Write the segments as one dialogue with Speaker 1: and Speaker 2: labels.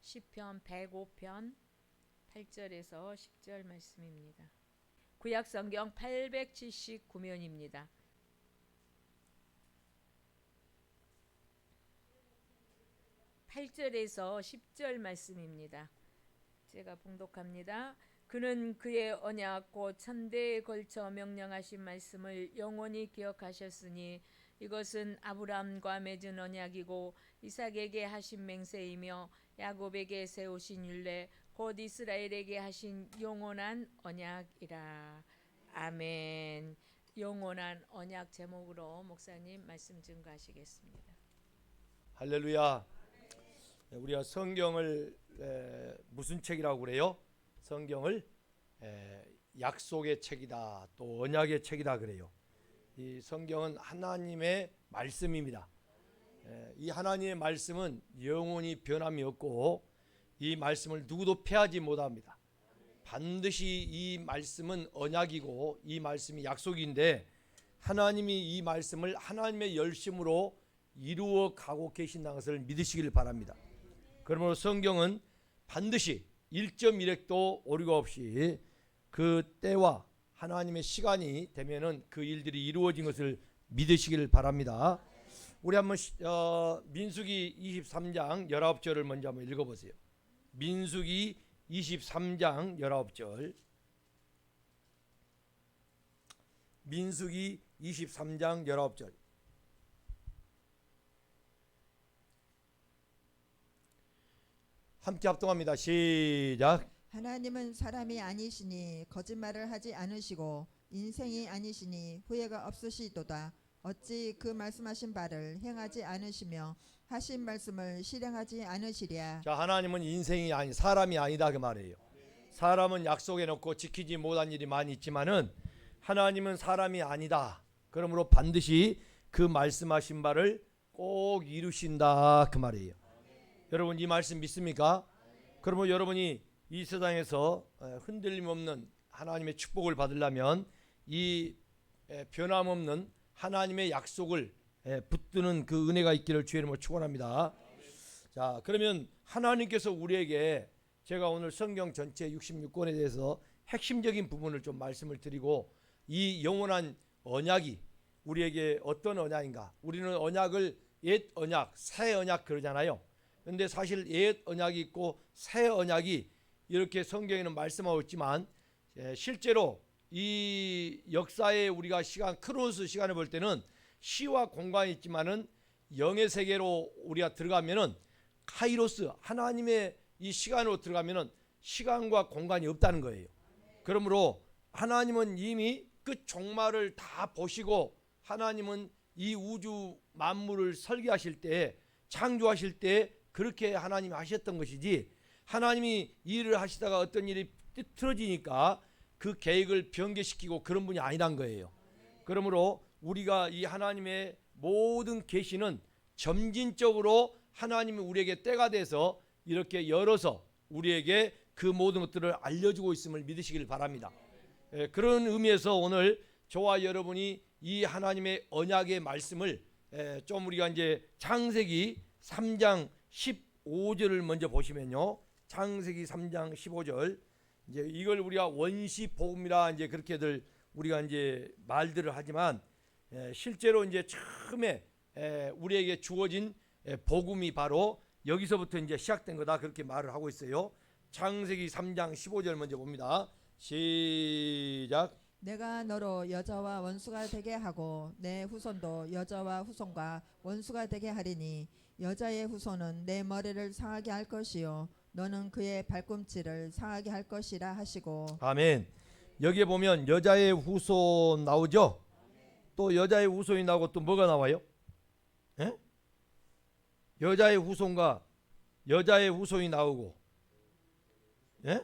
Speaker 1: 시편 105편 8절에서 10절 말씀입니다. 구약 성경 879면입니다. 8절에서 10절 말씀입니다. 제가 봉독합니다. 그는 그의 언약 곧 천대에 걸쳐 명령하신 말씀을 영원히 기억하셨으니 이것은 아브라함과 맺은 언약이고 이삭에게 하신 맹세이며 야곱에게 세우신 율례 곧 이스라엘에게 하신 영원한 언약이라. 아멘. 영원한 언약 제목으로 목사님 말씀 증거하시겠습니다.
Speaker 2: 할렐루야. 우리가 성경을 무슨 책이라고 그래요? 성경을 약속의 책이다, 또 언약의 책이다 그래요. 이 성경은 하나님의 말씀입니다. 이 하나님의 말씀은 영원히 변함이 없고 이 말씀을 누구도 패하지 못합니다. 반드시 이 말씀은 언약이고 이 말씀이 약속인데 하나님이 이 말씀을 하나님의 열심으로 이루어 가고 계신다는 것을 믿으시길 바랍니다. 그러므로 성경은 반드시 1.1획도 오류가 없이 그 때와 하나님의 시간이 되면은 그 일들이 이루어진 것을 믿으시길 바랍니다. 우리 한번 민수기 23장 19절을 먼저 한번 읽어보세요. 민수기 23장 19절. 민수기 23장 19절. 함께 합동합니다. 시작.
Speaker 3: 하나님은 사람이 아니시니 거짓말을 하지 않으시고 인생이 아니시니 후회가 없으시도다. 어찌 그 말씀하신 바를 행하지 않으시며 하신 말씀을 실행하지 않으시랴.
Speaker 2: 자, 하나님은 인생이 아니 사람이 아니다 그 말이에요. 사람은 약속해 놓고 지키지 못한 일이 많이 있지만은 하나님은 사람이 아니다. 그러므로 반드시 그 말씀하신 바를 꼭 이루신다 그 말이에요. 여러분 이 말씀 믿습니까? 그러면 여러분이 이 세상에서 흔들림 없는 하나님의 축복을 받으려면 이 변함없는 하나님의 약속을 붙드는 그 은혜가 있기를 주의 이름으로 축원합니다. 자, 그러면 하나님께서 우리에게 제가 오늘 성경 전체 66권에 대해서 핵심적인 부분을 좀 말씀을 드리고 이 영원한 언약이 우리에게 어떤 언약인가? 우리는 언약을 옛 언약, 새 언약 그러잖아요. 그런데 사실 옛 언약이 있고 새 언약이 이렇게 성경에는 말씀하고 있지만 실제로 이 역사의 우리가 크로스 시간을 볼 때는 시와 공간이 있지만은 영의 세계로 우리가 들어가면은 카이로스 하나님의 이 시간으로 들어가면은 시간과 공간이 없다는 거예요. 그러므로 하나님은 이미 끝 종말을 다 보시고 하나님은 이 우주 만물을 설계하실 때 창조하실 때 그렇게 하나님이 하셨던 것이지 하나님이 일을 하시다가 어떤 일이 틀어지니까 그 계획을 변개시키고 그런 분이 아니란 거예요. 그러므로 우리가 이 하나님의 모든 계시는 점진적으로 하나님이 우리에게 때가 돼서 이렇게 열어서 우리에게 그 모든 것들을 알려주고 있음을 믿으시길 바랍니다. 그런 의미에서 오늘 저와 여러분이 이 하나님의 언약의 말씀을 좀 우리가 이제 창세기 3장 15절을 먼저 보시면요. 창세기 3장 15절. 이제 이걸 우리가 원시 복음이라 이제 그렇게들 우리가 이제 말들을 하지만 실제로 이제 처음에 우리에게 주어진 복음이 바로 여기서부터 이제 시작된 거다 그렇게 말을 하고 있어요. 창세기 3장 15절 먼저 봅니다. 시작.
Speaker 3: 내가 너로 여자와 원수가 되게 하고 내 후손도 여자와 후손과 원수가 되게 하리니 여자의 후손은 내 머리를 상하게 할 것이요 너는 그의 발꿈치를 상하게 할 것이라 하시고.
Speaker 2: 아멘. 여기에 보면 여자의 후손 나오죠. 또 여자의 후손이 나오고 또 뭐가 나와요? 에? 여자의 후손과 여자의 후손이 나오고 에?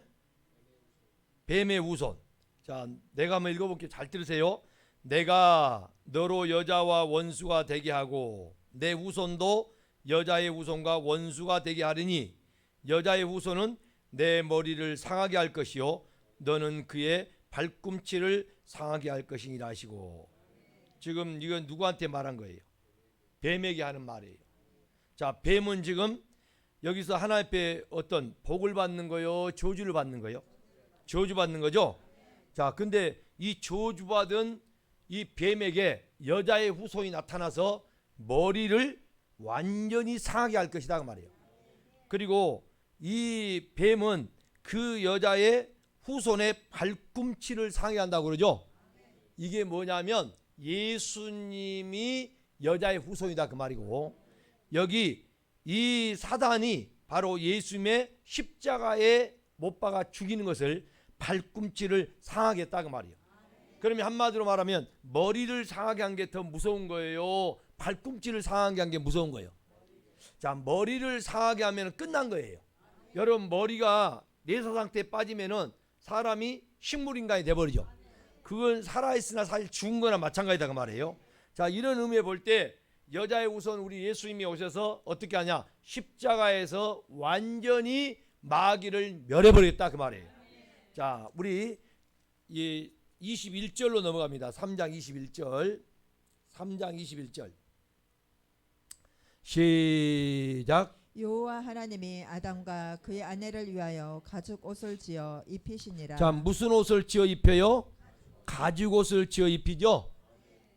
Speaker 2: 뱀의 후손. 자, 내가 한번 읽어볼게요. 잘 들으세요. 내가 너로 여자와 원수가 되게 하고 내 후손도 여자의 후손과 원수가 되게 하리니 여자의 후손은 내 머리를 상하게 할 것이요 너는 그의 발꿈치를 상하게 할 것이니라 하시고. 지금 이건 누구한테 말한 거예요? 뱀에게 하는 말이에요. 자, 뱀은 지금 여기서 하나님 앞에 어떤 복을 받는 거요, 저주를 받는 거요? 저주 받는 거죠. 자, 근데 이 저주받은 이 뱀에게 여자의 후손이 나타나서 머리를 완전히 상하게 할 것이다 그 말이에요. 그리고 이 뱀은 그 여자의 후손의 발꿈치를 상하게 한다고 그러죠. 이게 뭐냐면 예수님이 여자의 후손이다 그 말이고, 여기 이 사단이 바로 예수님의 십자가에 못 박아 죽이는 것을 발꿈치를 상하게 했다 그 말이에요. 그러면 한마디로 말하면 머리를 상하게 한 게 더 무서운 거예요, 발꿈치를 상하게 한 게 무서운 거예요? 자, 머리를 상하게 하면 끝난 거예요. 여러분, 머리가 내사 상태에 빠지면은 사람이 식물인간이 돼버리죠. 그건 살아있으나 사실 죽은 거나 마찬가지다 그 말이에요. 자, 이런 의미에 볼 때 여자의 우선 우리 예수님이 오셔서 어떻게 하냐, 십자가에서 완전히 마귀를 멸해버리겠다 그 말이에요. 자, 우리 21절로 넘어갑니다. 3장 21절. 3장 21절 시작.
Speaker 3: 여호와 하나님이 아담과 그의 아내를 위하여 가죽 옷을 지어 입히시니라.
Speaker 2: 자, 무슨 옷을 지어 입혀요? 가죽 옷을 지어 입히죠.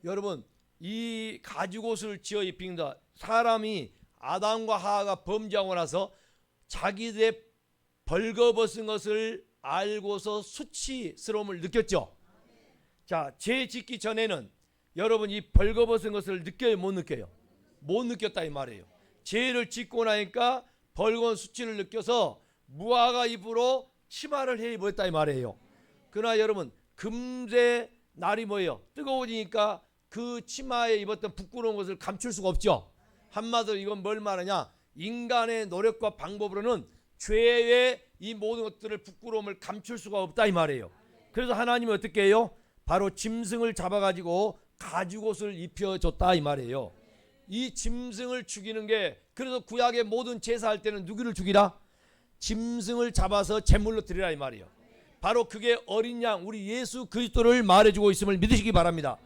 Speaker 2: 여러분, 이 가죽 옷을 지어 입힌다. 사람이 아담과 하와가 범죄하고 나서 자기들의 벌거벗은 것을 알고서 수치스러움을 느꼈죠. 자, 죄 짓기 전에는 여러분 이 벌거벗은 것을 느껴요, 못 느껴요? 못 느꼈다 이 말이에요. 죄를 짓고 나니까 벌거벗은 수치를 느껴서 무화과 잎으로 치마를 해 입었다 이 말이에요. 그러나 여러분, 금세 날이 뭐예요? 뜨거워지니까 그 치마에 입었던 부끄러운 것을 감출 수가 없죠. 한마디로 이건 뭘 말하냐, 인간의 노력과 방법으로는 죄의 이 모든 것들을, 부끄러움을 감출 수가 없다 이 말이에요. 그래서 하나님이 어떻게 해요? 바로 짐승을 잡아가지고 가죽옷을 입혀줬다 이 말이에요. 이 짐승을 죽이는 게, 그래서 구약의 모든 제사할 때는 누구를 죽이라? 짐승을 잡아서 제물로 드리라 이 말이에요. 바로 그게 어린 양 우리 예수 그리스도를 말해주고 있음을 믿으시기 바랍니다.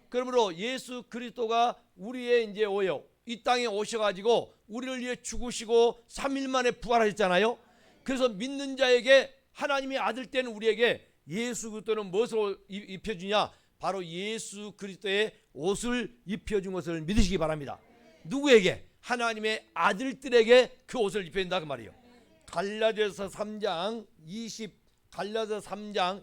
Speaker 2: 그러므로 예수 그리스도가 우리의 이제 오요 이 땅에 오셔가지고 우리를 위해 죽으시고 3일 만에 부활하셨잖아요. 그래서 믿는 자에게 하나님의 아들 때는 우리에게 예수 그리스도는 무엇으로 입혀주냐? 바로 예수 그리스도의 옷을 입혀준 것을 믿으시기 바랍니다. 누구에게? 하나님의 아들들에게 그 옷을 입혀준다 그 말이에요. 갈라디아서 3장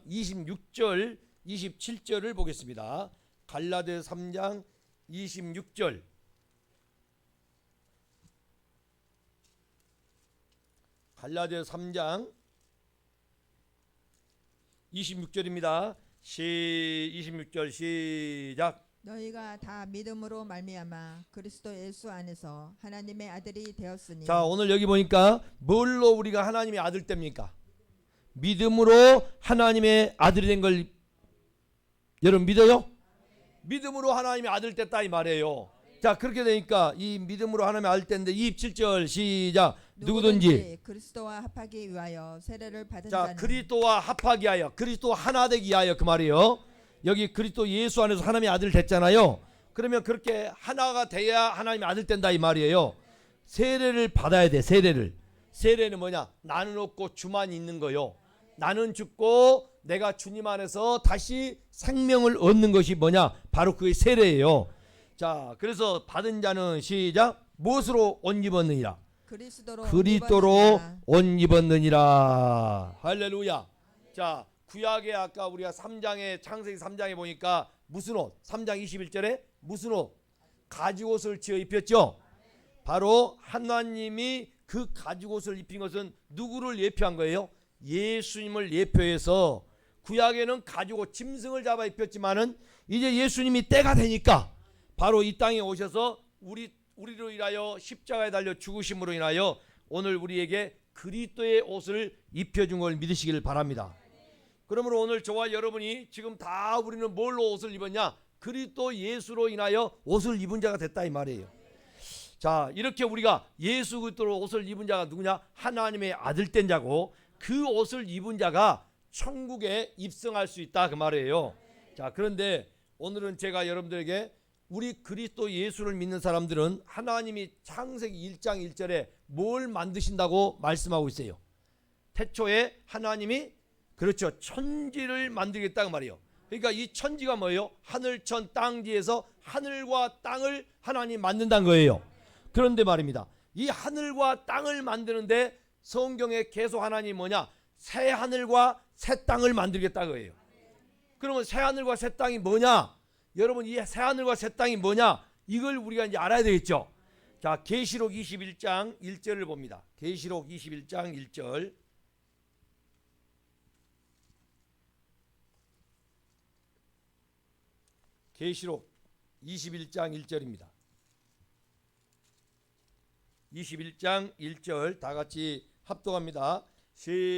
Speaker 2: 26절 27절을 보겠습니다. 갈라디아서 3장 26절. 갈라디아서 3장 26절입니다. 26절 시작.
Speaker 3: 너희가 다 믿음으로 말미암아 그리스도 예수 안에서 하나님의 아들이 되었으니.
Speaker 2: 자, 오늘 여기 보니까 뭘로 우리가 하나님의 아들 됩니까? 믿음으로 하나님의 아들이 된 걸 여러분 믿어요? 믿음으로 하나님의 아들 됐다 이 말이에요. 자, 그렇게 되니까 이 믿음으로 하나님의 아들 됐는데 27절 시작. 누구든지
Speaker 3: 그리스도와 합하기 위하여 세례를 받은
Speaker 2: 자,
Speaker 3: 자는.
Speaker 2: 그리스도와 합하기 위하여, 그리스도 하나 되기 위하여 그 말이에요. 여기 그리스도 예수 안에서 하나님의 아들 됐잖아요. 그러면 그렇게 하나가 돼야 하나님의 아들 된다 이 말이에요. 세례를 받아야 돼. 세례는 뭐냐? 나는 없고 주만 있는 거요. 나는 죽고 내가 주님 안에서 다시 생명을 얻는 것이 뭐냐? 바로 그게 세례예요. 자, 그래서 받은 자는 시작. 무엇으로 옷 입었느니라? 그리스도로 옷 입었느니라. 할렐루야. 자, 구약에 아까 우리가 3장에 창세기 3장에 보니까 무슨 옷? 3장 21절에 무슨 옷? 가죽옷을 지어 입혔죠. 바로 하나님이 그 가죽옷을 입힌 것은 누구를 예표한 거예요? 예수님을 예표해서 구약에는 가죽옷 짐승을 잡아 입혔지만은 이제 예수님이 때가 되니까 바로 이 땅에 오셔서 우리로 인하여 십자가에 달려 죽으심으로 인하여 오늘 우리에게 그리스도의 옷을 입혀준 걸 믿으시길 바랍니다. 그러므로 오늘 저와 여러분이 지금 다 우리는 뭘로 옷을 입었냐? 그리스도 예수로 인하여 옷을 입은 자가 됐다 이 말이에요. 자, 이렇게 우리가 예수 그리스도로 옷을 입은 자가 누구냐? 하나님의 아들 된 자고 그 옷을 입은 자가 천국에 입성할 수 있다 그 말이에요. 자, 그런데 오늘은 제가 여러분들에게 우리 그리스도 예수를 믿는 사람들은 하나님이 창세기 1장 1절에 뭘 만드신다고 말씀하고 있어요. 태초에 하나님이 그렇죠, 천지를 만들겠다고 말이에요. 그러니까 이 천지가 뭐예요? 하늘천 땅지에서 하늘과 땅을 하나님 만든다는 거예요. 그런데 말입니다, 이 하늘과 땅을 만드는데 성경에 계속 하나님이 뭐냐? 새 하늘과 새 땅을 만들겠다는 거예요. 그러면 새 하늘과 새 땅이 뭐냐? 여러분, 이 새 하늘과 새 땅이 뭐냐? 이걸 우리가 이제 알아야 되겠죠. 자, 계시록 21장 1절을 봅니다. 계시록 21장 1절. 계시록 21장 1절입니다. 21장 1절 다 같이 합독합니다. 시작.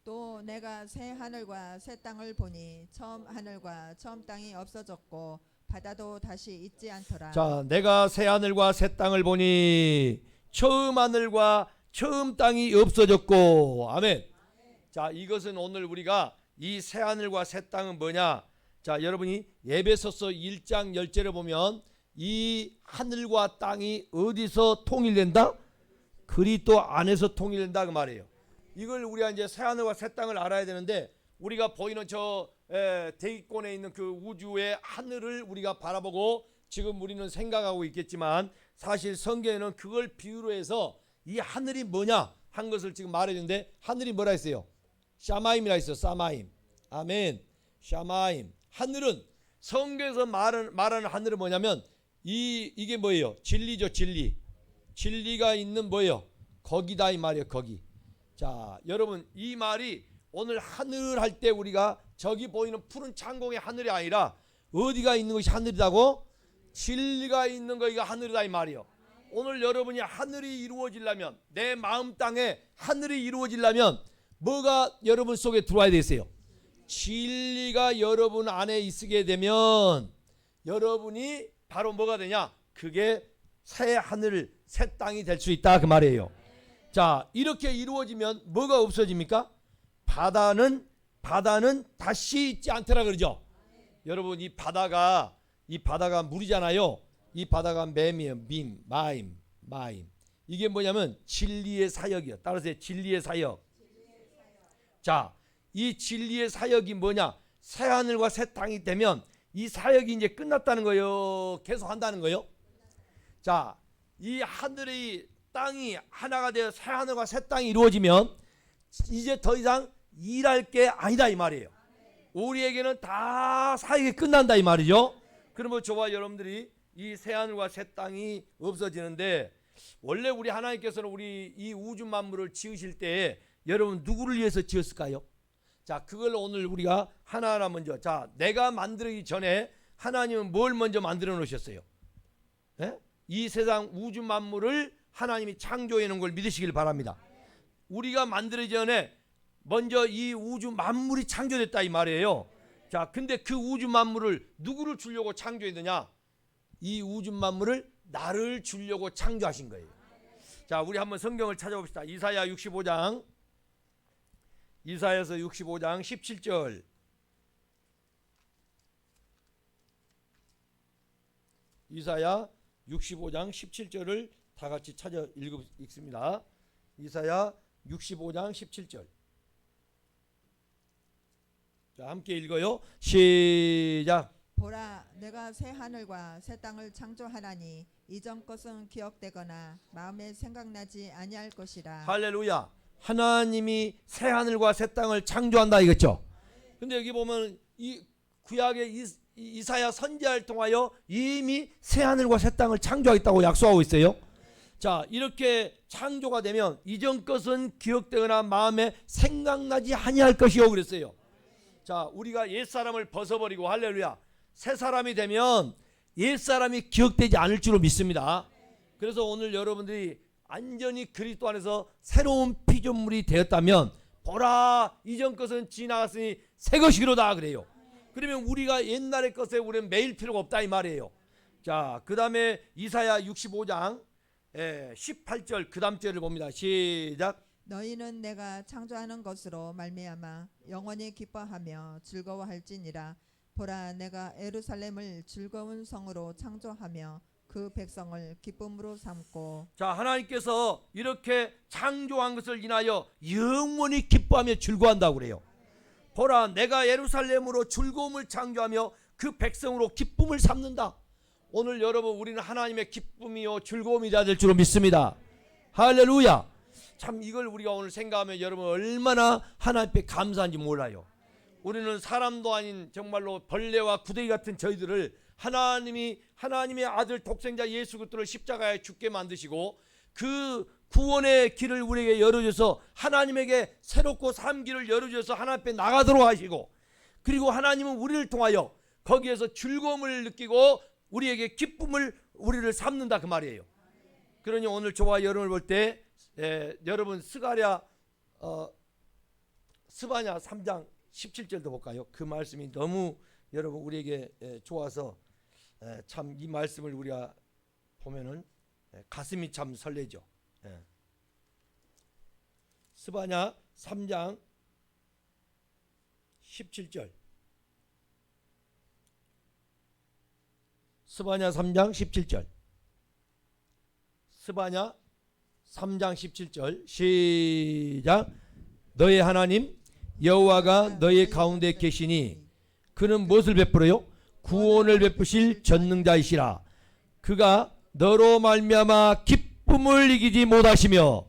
Speaker 3: 또 내가 새 하늘과 새 땅을 보니 처음 하늘과 처음 땅이 없어졌고 바다도 다시 있지 않더라.
Speaker 2: 자, 내가 새 하늘과 새 땅을 보니 처음 하늘과 처음 땅이 없어졌고. 아멘. 자, 이것은 오늘 우리가 이 새 하늘과 새 땅은 뭐냐? 자, 여러분이 에베소서 1장 10절에 보면 이 하늘과 땅이 어디서 통일된다? 그리스도 안에서 통일된다 그 말이에요. 이걸 우리가 이제 새 하늘과 새 땅을 알아야 되는데, 우리가 보이는 저 대기권에 있는 그 우주의 하늘을 우리가 바라보고 지금 우리는 생각하고 있겠지만, 사실 성경에는 그걸 비유로 해서 이 하늘이 뭐냐 한 것을 지금 말해주는데, 하늘이 뭐라 했어요? 샤마임이라 했어요. 사마임. 아멘. 샤마임. 하늘은 성경에서 말하는 하늘은 뭐냐면 이게 뭐예요? 진리죠. 진리. 진리가 있는 뭐예요? 거기다 이 말이에요. 거기. 자, 여러분, 이 말이 오늘 하늘 할 때 우리가 저기 보이는 푸른 창공의 하늘이 아니라 어디가 있는 것이 하늘이라고? 진리가 있는 거기가 하늘이다 이 말이에요. 오늘 여러분이 하늘이 이루어지려면, 내 마음 땅에 하늘이 이루어지려면 뭐가 여러분 속에 들어와야 되겠어요? 진리가 여러분 안에 있게 되면 여러분이 바로 뭐가 되냐? 그게 새 하늘 새 땅이 될 수 있다 그 말이에요. 자, 이렇게 이루어지면 뭐가 없어집니까? 바다는 다시 있지 않더라 그러죠. 여러분, 이 바다가 물이잖아요. 이 바다가 맴이에요. 마임. 이게 뭐냐면 진리의 사역이요. 따라서 진리의 사역. 자, 이 진리의 사역이 뭐냐? 새 하늘과 새 땅이 되면 이 사역이 이제 끝났다는 거예요? 계속 한다는 거예요? 자, 이 하늘이 땅이 하나가 되어 새 하늘과 새 땅이 이루어지면 이제 더 이상 일할 게 아니다 이 말이에요. 우리에게는 다 사역이 끝난다 이 말이죠. 그러면 저와 여러분들이 이 새 하늘과 새 땅이 없어지는데, 원래 우리 하나님께서는 우리 이 우주 만물을 지으실 때 여러분 누구를 위해서 지었을까요? 자, 그걸 오늘 우리가 하나하나 먼저, 자, 내가 만들기 전에 하나님은 뭘 먼저 만들어 놓으셨어요? 예? 이 세상 우주 만물을 하나님이 창조해 놓은 걸 믿으시길 바랍니다. 우리가 만들기 전에 먼저 이 우주 만물이 창조됐다 이 말이에요. 자, 근데 그 우주 만물을 누구를 주려고 창조했느냐? 이 우주 만물을 나를 주려고 창조하신 거예요. 자, 우리 한번 성경을 찾아봅시다. 이사야 65장, 이사야서 65장 17절. 이사야 65장 17절을 다 같이 찾아 읽습니다. 이사야 65장 17절. 자, 함께 읽어요. 시작.
Speaker 3: 보라, 내가 새 하늘과 새 땅을 창조하나니 이전 것은 기억되거나 마음에 생각나지 아니할 것이라.
Speaker 2: 할렐루야. 하나님이 새 하늘과 새 땅을 창조한다 이거죠. 근데 여기 보면 이 구약의 이사야 선지자를 통하여 이미 새 하늘과 새 땅을 창조하겠다고 약속하고 있어요. 자, 이렇게 창조가 되면 이전 것은 기억되거나 마음에 생각나지 아니할 것이요 그랬어요. 자, 우리가 옛사람을 벗어버리고 할렐루야, 새 사람이 되면 옛사람이 기억되지 않을 줄로 믿습니다. 그래서 오늘 여러분들이 완전히 그리스도 안에서 새로운 피조물이 되었다면, 보라, 이전 것은 지나갔으니 새 것이로다 그래요. 그러면 우리가 옛날의 것에 우리는 매일 필요가 없다 이 말이에요. 자, 그 다음에 이사야 65장 18절 그 다음 절을 봅니다. 시작.
Speaker 3: 너희는 내가 창조하는 것으로 말미암아 영원히 기뻐하며 즐거워할지니라. 보라 내가 예루살렘을 즐거운 성으로 창조하며 그 백성을 기쁨으로 삼고.
Speaker 2: 자, 하나님께서 이렇게 창조한 것을 인하여 영원히 기뻐하며 즐거워한다고 그래요. 보라 내가 예루살렘으로 즐거움을 창조하며 그 백성으로 기쁨을 삼는다. 오늘 여러분 우리는 하나님의 기쁨이요 즐거움이라 될 줄로 믿습니다. 할렐루야. 참 이걸 우리가 오늘 생각하면 여러분 얼마나 하나님께 감사한지 몰라요. 우리는 사람도 아닌 정말로 벌레와 구더기 같은 저희들을 하나님의 아들 독생자 예수 그리스도를 십자가에 죽게 만드시고 그 구원의 길을 우리에게 열어줘서 하나님에게 새롭고 산 길을 열어줘서 하나님 앞에 나가도록 하시고, 그리고 하나님은 우리를 통하여 거기에서 즐거움을 느끼고 우리에게 기쁨을 우리를 삼는다 그 말이에요. 그러니 오늘 저와 여러분을 볼 때 여러분 스바냐 3장 17절도 볼까요? 그 말씀이 너무 여러분 우리에게 좋아서 참 이 말씀을 우리가 보면은 가슴이 참 설레죠. 스바냐 3장 17절. 스바냐 3장 17절. 스바냐 3장 17절 시작. 너의 하나님 여호와가 너의 가운데 계시니 그는 무엇을 베풀어요? 구원을 베푸실 전능자이시라. 그가 너로 말미암아 기쁨을 이기지 못하시며.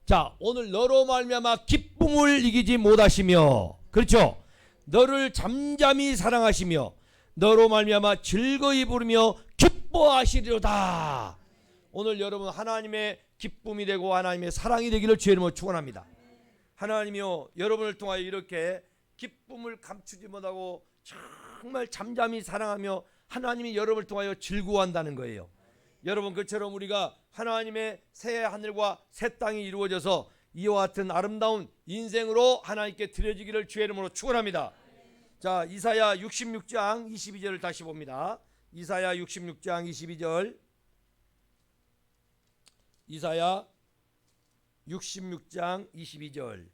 Speaker 2: 자, 오늘 너로 말미암아 기쁨을 이기지 못하시며, 그렇죠? 너를 잠잠히 사랑하시며 너로 말미암아 즐거이 부르며 기뻐하시리로다. 오늘 여러분 하나님의 기쁨이 되고 하나님의 사랑이 되기를 주의 이름으로 축원합니다. 하나님이요 여러분을 통하여 이렇게 기쁨을 감추지 못하고 정말 잠잠히 사랑하며 하나님이 여러분을 통하여 즐거워한다는 거예요. 여러분 그처럼 우리가 하나님의 새 하늘과 새 땅이 이루어져서 이와 같은 아름다운 인생으로 하나님께 드려지기를 주의 이름으로 축원합니다. 자, 이사야 66장 22절을 다시 봅니다. 이사야 66장 22절. 이사야 66장 22절.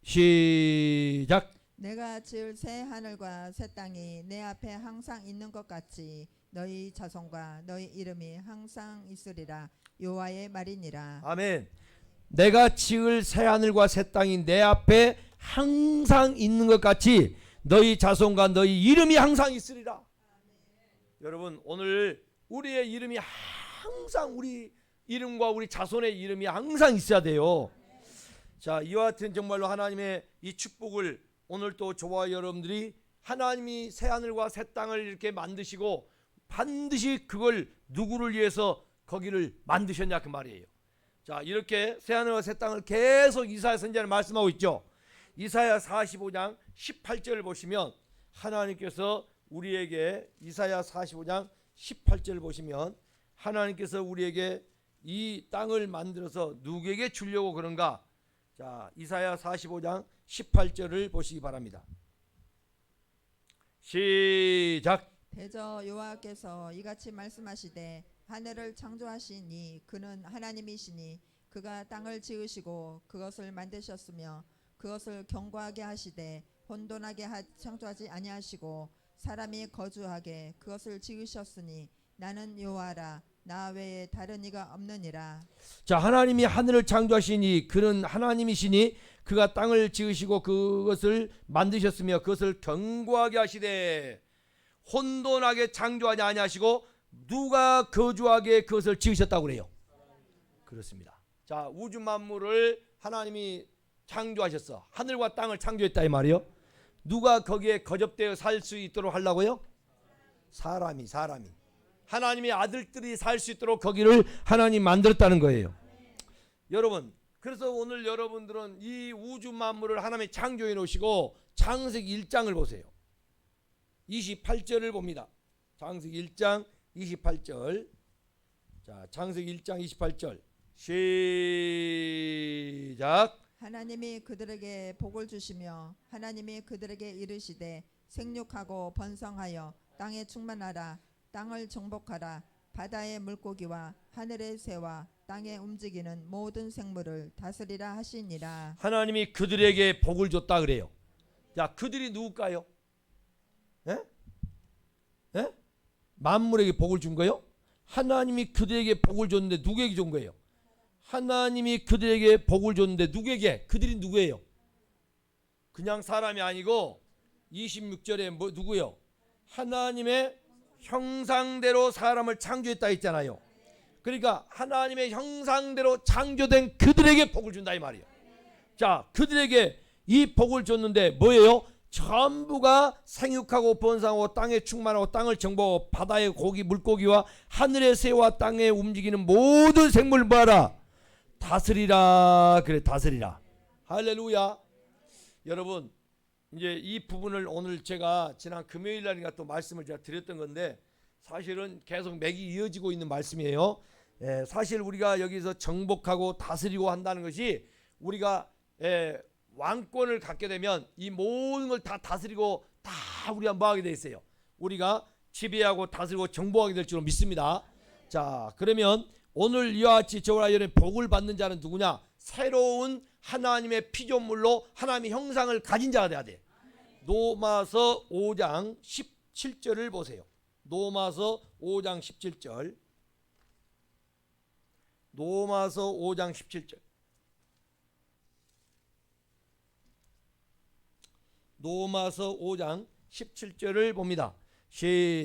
Speaker 2: 시작.
Speaker 3: 내가 지을 새 하늘과 새 땅이 내 앞에 항상 있는 것 같이 너희 자손과 너희 이름이 항상 있으리라. 여호와의 말이니라.
Speaker 2: 아멘. 내가 지을 새 하늘과 새 땅이 내 앞에 항상 있는 것 같이 너희 자손과 너희 이름이 항상 있으리라. 여러분 오늘 우리의 이름이 항상 우리 이름과 우리 자손의 이름이 항상 있어야 돼요. 자, 이와 같은 정말로 하나님의 이 축복을 오늘 또 저와 여러분들이 하나님이 새 하늘과 새 땅을 이렇게 만드시고 반드시 그걸 누구를 위해서 거기를 만드셨냐 그 말이에요. 자, 이렇게 새 하늘과 새 땅을 계속 이사야 선지자는 말씀하고 있죠. 이사야 45장 18절을 보시면 하나님께서 우리에게 이사야 45장 18절을 보시면 하나님께서 우리에게 이 땅을 만들어서 누구에게 주려고 그런가? 자, 이사야 45장 18절을 보시기 바랍니다. 시작.
Speaker 3: 대저 여호와께서 이같이 말씀하시되 하늘을 창조하시니 그는 하나님이시니 그가 땅을 지으시고 그것을 만드셨으며 그것을 견고하게 하시되 혼돈하게 창조하지 아니하시고 사람이 거주하게 그것을 지으셨으니 나는 여호와라 나 외에 다른 이가 없느니라.
Speaker 2: 자, 하나님이 하늘을 창조하시니 그는 하나님이시니 그가 땅을 지으시고 그것을 만드셨으며 그것을 견고하게 하시되 혼돈하게 창조하지 아니하시고 누가 거주하게 그것을 지으셨다고 그래요. 그렇습니다. 자, 우주 만물을 하나님이 창조하셨어. 하늘과 땅을 창조했다 이 말이요. 누가 거기에 거접되어 살 수 있도록 하려고요? 사람이 하나님의 아들들이 살 수 있도록 거기를 하나님 만들었다는 거예요. 여러분, 그래서 오늘 여러분들은 이 우주 만물을 하나님이 창조해 놓으시고 창세기 1장을 보세요. 28절을 봅니다. 창세기 1장 28절. 자, 창세기 1장 28절. 시작.
Speaker 3: 하나님이 그들에게 복을 주시며 하나님이 그들에게 이르시되 생육하고 번성하여 땅에 충만하라 땅을 정복하라 바다의 물고기와 하늘의 새와 땅에 움직이는 모든 생물을 다스리라 하시니라.
Speaker 2: 하나님이 그들에게 복을 줬다 그래요. 자, 그들이 누굴까요? 예? 예? 만물에게 복을 준 거요? 하나님이 그들에게 복을 줬는데 누구에게 준 거예요? 하나님이 그들에게 복을 줬는데 누구에게? 그들이 누구예요? 그냥 사람이 아니고 26절에 뭐 누구요? 하나님의 형상대로 사람을 창조했다 했잖아요. 그러니까 하나님의 형상대로 창조된 그들에게 복을 준다 이 말이에요. 자, 그들에게 이 복을 줬는데 뭐예요? 전부가 생육하고 번성하고 땅에 충만하고 땅을 정복하고 바다의 고기 물고기와 하늘의 새와 땅에 움직이는 모든 생물을 뭐하라? 다스리라. 그래, 다스리라. 할렐루야. 여러분, 이제 이 부분을 오늘 제가 지난 금요일 날인가 또 말씀을 제가 드렸던 건데 사실은 계속 맥이 이어지고 있는 말씀이에요. 사실 우리가 여기서 정복하고 다스리고 한다는 것이 우리가 왕권을 갖게 되면 이 모든 걸 다 다스리고 다 우리가 뭐하게 돼 있어요. 우리가 지배하고 다스리고 정복하게 될 줄로 믿습니다. 자, 그러면 오늘 이와 같이 저와 여러분의 복을 받는 자는 누구냐? 새로운 하나님의 피조물로 하나님의 형상을 가진 자가 돼야 돼. 로마서 5장 17절을 보세요. 로마서 5장 17절. 로마서 5장 17절. 로마서 5장 17절을 봅니다.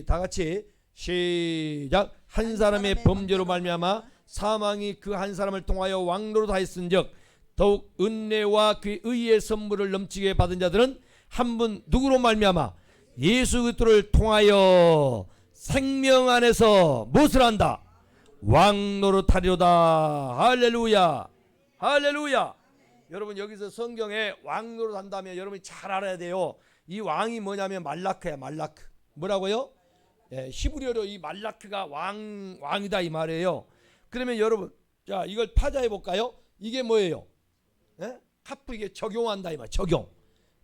Speaker 2: 다 같이 시작. 한 사람의 범죄로 말미암아 사망이 그 한 사람을 통하여 왕노로 하였은즉 더욱 은혜와 그의 의의 선물을 넘치게 받은 자들은 한 분 누구로 말미암아 예수 그리스도를 통하여 생명 안에서 무엇을 한다? 왕노로 타리로다. 할렐루야. 할렐루야. 여러분 여기서 성경에 왕노로 한다면 여러분이 잘 알아야 돼요. 이 왕이 뭐냐면 말라크야. 말라크. 뭐라고요? 히브리어로 이 말라크가 왕이다 이 말이에요. 그러면 여러분 자 이걸 파자해 볼까요? 이게 뭐예요? 하프 이게 적용한다 이 말. 적용.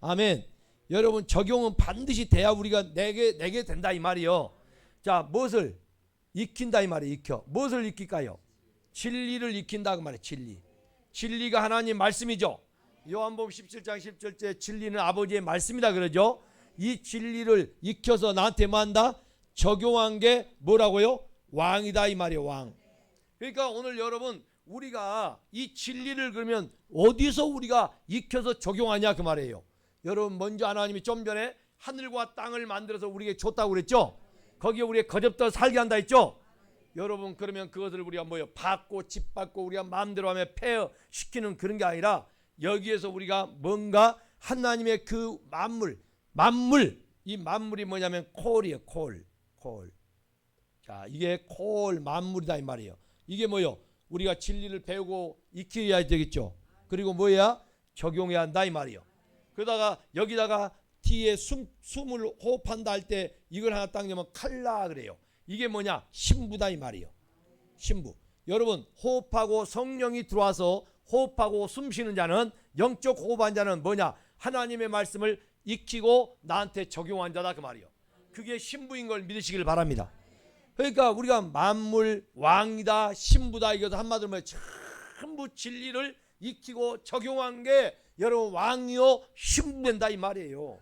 Speaker 2: 아멘. 여러분 적용은 반드시 돼야 우리가 내게 된다 이 말이요. 자 무엇을 익힌다 이 말이에요. 익혀. 무엇을 익힐까요? 진리를 익힌다 그 말이에요. 진리. 진리가 하나님 말씀이죠. 요한복음 17장 10절째 진리는 아버지의 말씀이다 그러죠. 이 진리를 익혀서 나한테 뭐 한다? 적용한 게 뭐라고요? 왕이다 이 말이에요. 왕. 그러니까 오늘 여러분 우리가 이 진리를 그러면 어디서 우리가 익혀서 적용하냐 그 말이에요. 여러분 먼저 하나님이 좀 전에 하늘과 땅을 만들어서 우리에게 줬다고 그랬죠. 거기에 우리가 거듭더 살게 한다 했죠. 여러분 그러면 그것을 우리가 뭐요? 받고 짓밟고 우리가 마음대로 하며 폐허시키는 그런 게 아니라 여기에서 우리가 뭔가 하나님의 그 만물 이 만물이 뭐냐면 콜이에요. 콜. 자 이게 콜 만물이다 이 말이에요. 이게 뭐요? 우리가 진리를 배우고 익혀야 되겠죠. 그리고 뭐야? 적용해야 한다 이 말이에요. 그러다가 여기다가 뒤에 숨을 호흡한다 할 때 이걸 하나 딱 넣으면 칼라 그래요. 이게 뭐냐? 신부다 이 말이에요. 신부. 여러분 호흡하고 성령이 들어와서 호흡하고 숨 쉬는 자는 영적 호흡한 자는 뭐냐? 하나님의 말씀을 익히고 나한테 적용한 자다 그 말이에요. 그게 신부인 걸 믿으시길 바랍니다. 그러니까 우리가 만물 왕이다 신부다 이것도 한마디로 뭐 전부 진리를 익히고 적용한 게 여러분 왕이요 신부된다 이 말이에요.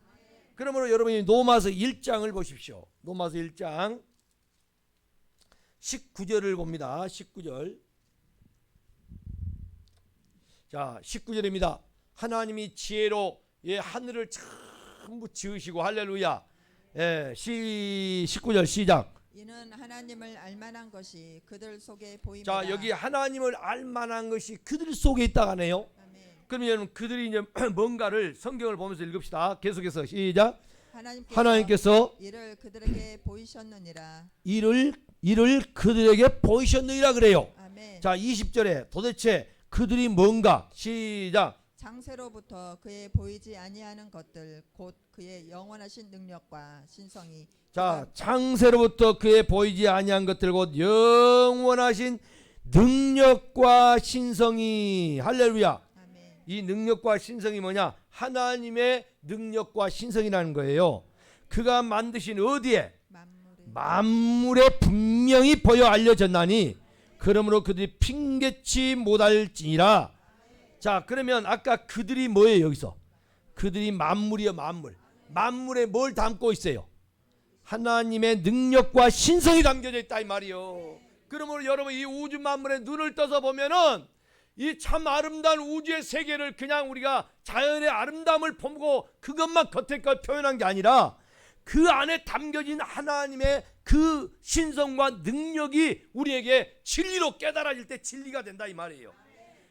Speaker 2: 그러므로 여러분이 로마서 1장을 보십시오. 로마서 1장 19절을 봅니다. 19절. 자 19절입니다. 하나님이 지혜로 하늘을 전부 지으시고 할렐루야. 19절 시작.
Speaker 3: 이는 하나님을 알만한 것이 그들 속에 보입니다.
Speaker 2: 자 여기 하나님을 알만한 것이 그들 속에 있다 하네요. 그러면 그들이 이제 뭔가를 성경을 보면서 읽읍시다. 계속해서 시작. 하나님께서
Speaker 3: 이를 그들에게 보이셨느니라.
Speaker 2: 이를 그들에게 보이셨느니라 그래요.
Speaker 3: 아멘.
Speaker 2: 자 20절에 도대체 그들이 뭔가 시작.
Speaker 3: 장세로부터 그의 보이지 아니하는 것들 곧 그의 영원하신 능력과 신성이.
Speaker 2: 자 장세로부터 그의 보이지 아니한 것들 곧 영원하신 능력과 신성이. 할렐루야.
Speaker 3: 아멘.
Speaker 2: 이 능력과 신성이 뭐냐? 하나님의 능력과 신성이라는 거예요. 그가 만드신 어디에? 만물에 분명히 보여 알려졌나니 그러므로 그들이 핑계치 못할지니라. 자, 그러면 아까 그들이 뭐예요? 여기서 그들이 만물이요, 만물. 만물에 뭘 담고 있어요? 하나님의 능력과 신성이 담겨져 있다 이 말이요. 그러므로 여러분 이 우주 만물에 눈을 떠서 보면은 이 참 아름다운 우주의 세계를 그냥 우리가 자연의 아름다움을 보고 그것만 겉에 걸 표현한 게 아니라 그 안에 담겨진 하나님의 그 신성과 능력이 우리에게 진리로 깨달아질 때 진리가 된다 이 말이에요.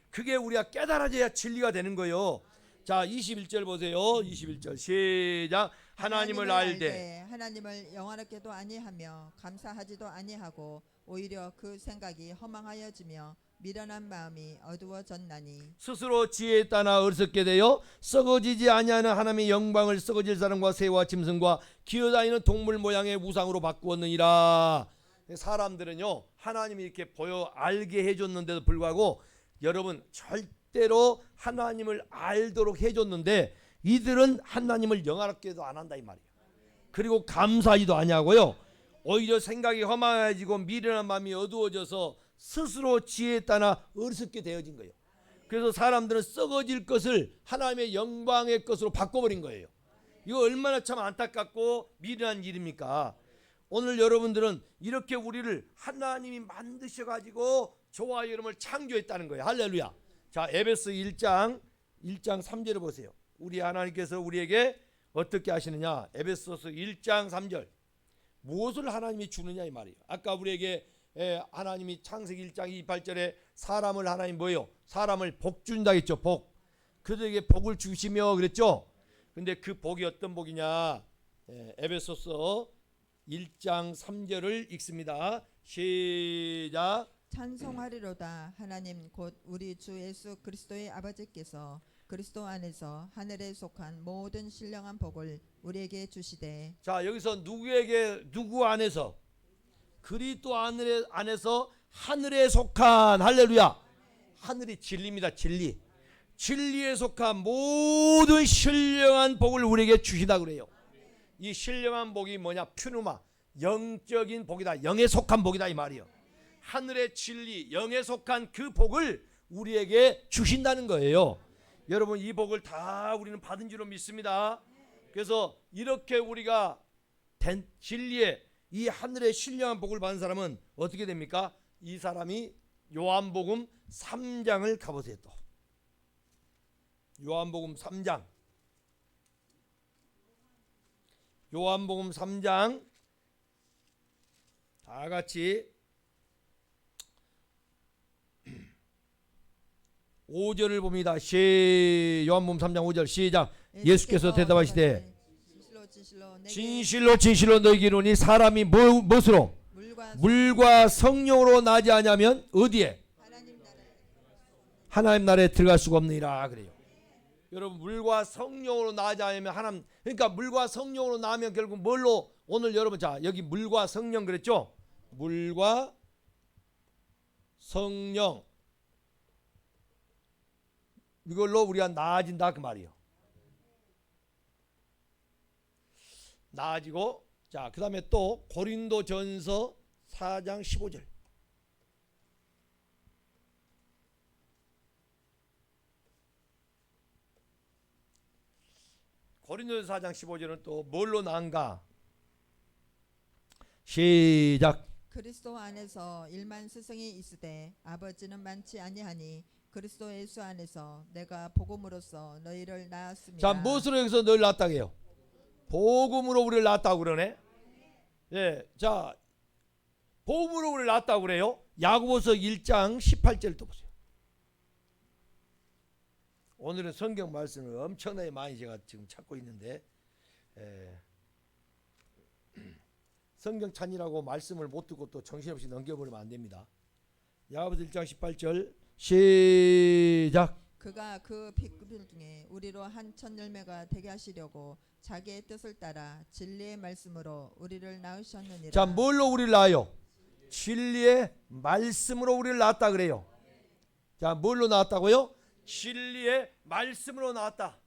Speaker 2: 그게 우리가 깨달아져야 진리가 되는 거예요. 자, 21절 보세요. 21절 시작. 하나님을 알되
Speaker 3: 하나님을 영원하게도 아니하며 감사하지도 아니하고 오히려 그 생각이 허망하여지며 미련한 마음이 어두워졌나니
Speaker 2: 스스로 지혜에 따라 어리석게 되어 썩어지지 아니하는 하나님의 영광을 썩어질 사람과 새와 짐승과 기어다니는 동물 모양의 우상으로 바꾸었느니라. 사람들은요 하나님이 이렇게 보여 알게 해줬는데도 불구하고 여러분 절대로 하나님을 알도록 해줬는데 이들은 하나님을 영화롭게도 안 한다 이 말이에요. 그리고 감사하지도 아니하고요 오히려 생각이 허망해지고 미련한 마음이 어두워져서 스스로 지혜에 따라 어리석게 되어진 거예요. 그래서 사람들은 썩어질 것을 하나님의 영광의 것으로 바꿔버린 거예요. 이거 얼마나 참 안타깝고 미련한 일입니까? 오늘 여러분들은 이렇게 우리를 하나님이 만드셔가지고 저와 여러분을 창조했다는 거예요. 할렐루야. 자, 에베소 1장 3절을 보세요. 우리 하나님께서 우리에게 어떻게 하시느냐. 에베소서 1장 3절 무엇을 하나님이 주느냐 이 말이에요. 아까 우리에게 하나님이 창세기 1장 28절에 사람을 하나님 뭐예요? 사람을 복 준다 했죠. 복. 그들에게 복을 주시며 그랬죠. 근데 그 복이 어떤 복이냐. 에베소서 1장 3절을 읽습니다. 시작.
Speaker 3: 찬송하리로다. 하나님 곧 우리 주 예수 그리스도의 아버지께서 그리스도 안에서 하늘에 속한 모든 신령한 복을 우리에게 주시되.
Speaker 2: 자, 여기서 누구에게 누구 안에서? 그리스도 안에서 하늘에 속한 할렐루야. 하늘이 진리입니다. 진리. 진리에 속한 모든 신령한 복을 우리에게 주시다 그래요. 이 신령한 복이 뭐냐? 퓨누마. 영적인 복이다. 영에 속한 복이다 이 말이에요. 하늘의 진리, 영에 속한 그 복을 우리에게 주신다는 거예요. 여러분 이 복을 다 우리는 받은 줄로 믿습니다. 그래서 이렇게 우리가 된 진리의 이 하늘의 신령한 복을 받은 사람은 어떻게 됩니까? 이 사람이 요한복음 3장을 가보세요. 또 요한복음 3장 요한복음 3장 다 같이 5절을 봅니다. 요한복음 3장 5절 시작. 예수께서 대답하시되 진실로 너희에게 이르노니 사람이 무엇으로? 물과 성령으로 나지 않으면 어디에? 하나님 나라에 들어갈 수가 없느니라 그래요. 여러분 물과 성령으로 나지 않으면 하나님, 그러니까 물과 성령으로 나면 결국 뭘로? 오늘 여러분 자 여기 물과 성령 그랬죠? 물과 성령 이걸로 우리가 나아진다 그 말이에요. 나아지고 자 그 다음에 또 고린도전서 4장 15절 고린도전서 4장 15절은 또 뭘로 나은가? 시작.
Speaker 3: 그리스도 안에서 일만 스승이 있으되 아버지는 많지 아니하니 그리스도 예수 안에서 내가 복음으로써 너희를 낳았습니다.
Speaker 2: 자 무엇으로 여기서 너희를 낳았다고 해요? 복음으로 우리를 낳았다고 그러네. 예, 자 복음으로 우리를 낳았다고 그래요. 야고보서 1장 18절 또 보세요. 오늘은 성경 말씀을 엄청나게 많이 제가 지금 찾고 있는데 성경 찾느라고 말씀을 못 듣고 또 정신없이 넘겨버리면 안 됩니다. 야고보서 1장 18절 시작.
Speaker 3: 그가 그 빛들 중에 우리로 한 첫 열매가 되게 하시려고 자기의 뜻을 따라 진리의 말씀으로 우리를 낳으셨느니라.
Speaker 2: 자 뭘로 우리를 낳아요? 진리의 말씀으로 우리를 낳았다 그래요. 자 뭘로 낳았다고요? 진리의 말씀으로 낳았다.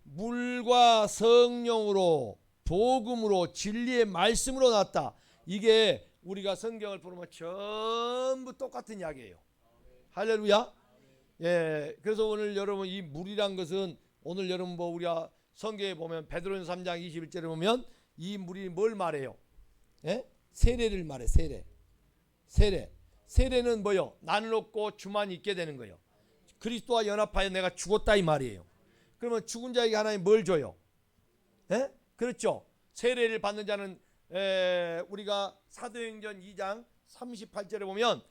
Speaker 2: 물과 성령으로 복음으로 진리의 말씀으로 낳았다. 이게 우리가 성경을 보면 전부 똑같은 이야기예요. 할렐루야. 예, 그래서 오늘 여러분 이 물이란 것은 오늘 여러분 뭐 우리가 성경에 보면 베드로전서 3장 21절에 보면 이 물이 뭘 말해요? 예? 세례를 말해. 세례는 뭐요? 나는 없고 주만 있게 되는 거예요. 그리스도와 연합하여 내가 죽었다 이 말이에요. 그러면 죽은 자에게 하나님 뭘 줘요? 예? 그렇죠. 세례를 받는 자는 우리가 사도행전 2장 38절에 보면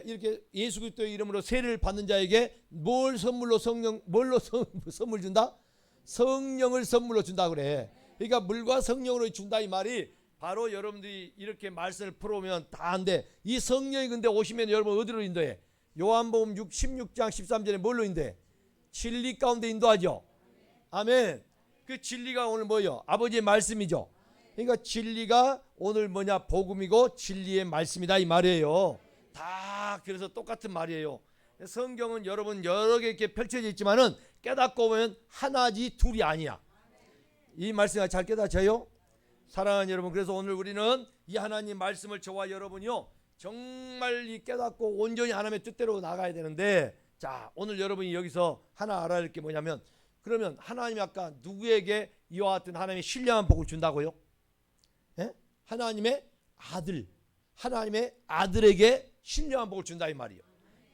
Speaker 2: 이렇게 예수 그리스도의 이름으로 세례를 받는 자에게 뭘 선물로 선물 준다? 성령을 선물로 준다 그래. 그러니까 물과 성령으로 준다 이 말이 바로 여러분들이 이렇게 말씀을 풀어오면 다 한데 이 성령이 근데 오시면 여러분 어디로 인도해? 요한복음 16장 13절에 뭘로 인도해? 진리 가운데 인도하죠. 아멘. 그 진리가 오늘 뭐예요? 아버지의 말씀이죠. 그러니까 진리가 오늘 뭐냐? 복음이고 진리의 말씀이다 이 말이에요. 다 그래서 똑같은 말이에요. 성경은 여러분 여러 개 이렇게 펼쳐져 있지만은 깨닫고 보면 하나지 둘이 아니야. 이 말씀을 잘 깨닫져요? 사랑하는 여러분, 그래서 오늘 우리는 이 하나님 말씀을 저와 여러분이요 정말 이 깨닫고 온전히 하나님의 뜻대로 나가야 되는데, 자 오늘 여러분이 여기서 하나 알아야 할 게 뭐냐면, 그러면 하나님이 아까 누구에게 이와 같은 하나님의 신령한 복을 준다고요? 예? 하나님의 아들에게 신령한 복을 준다 이 말이에요.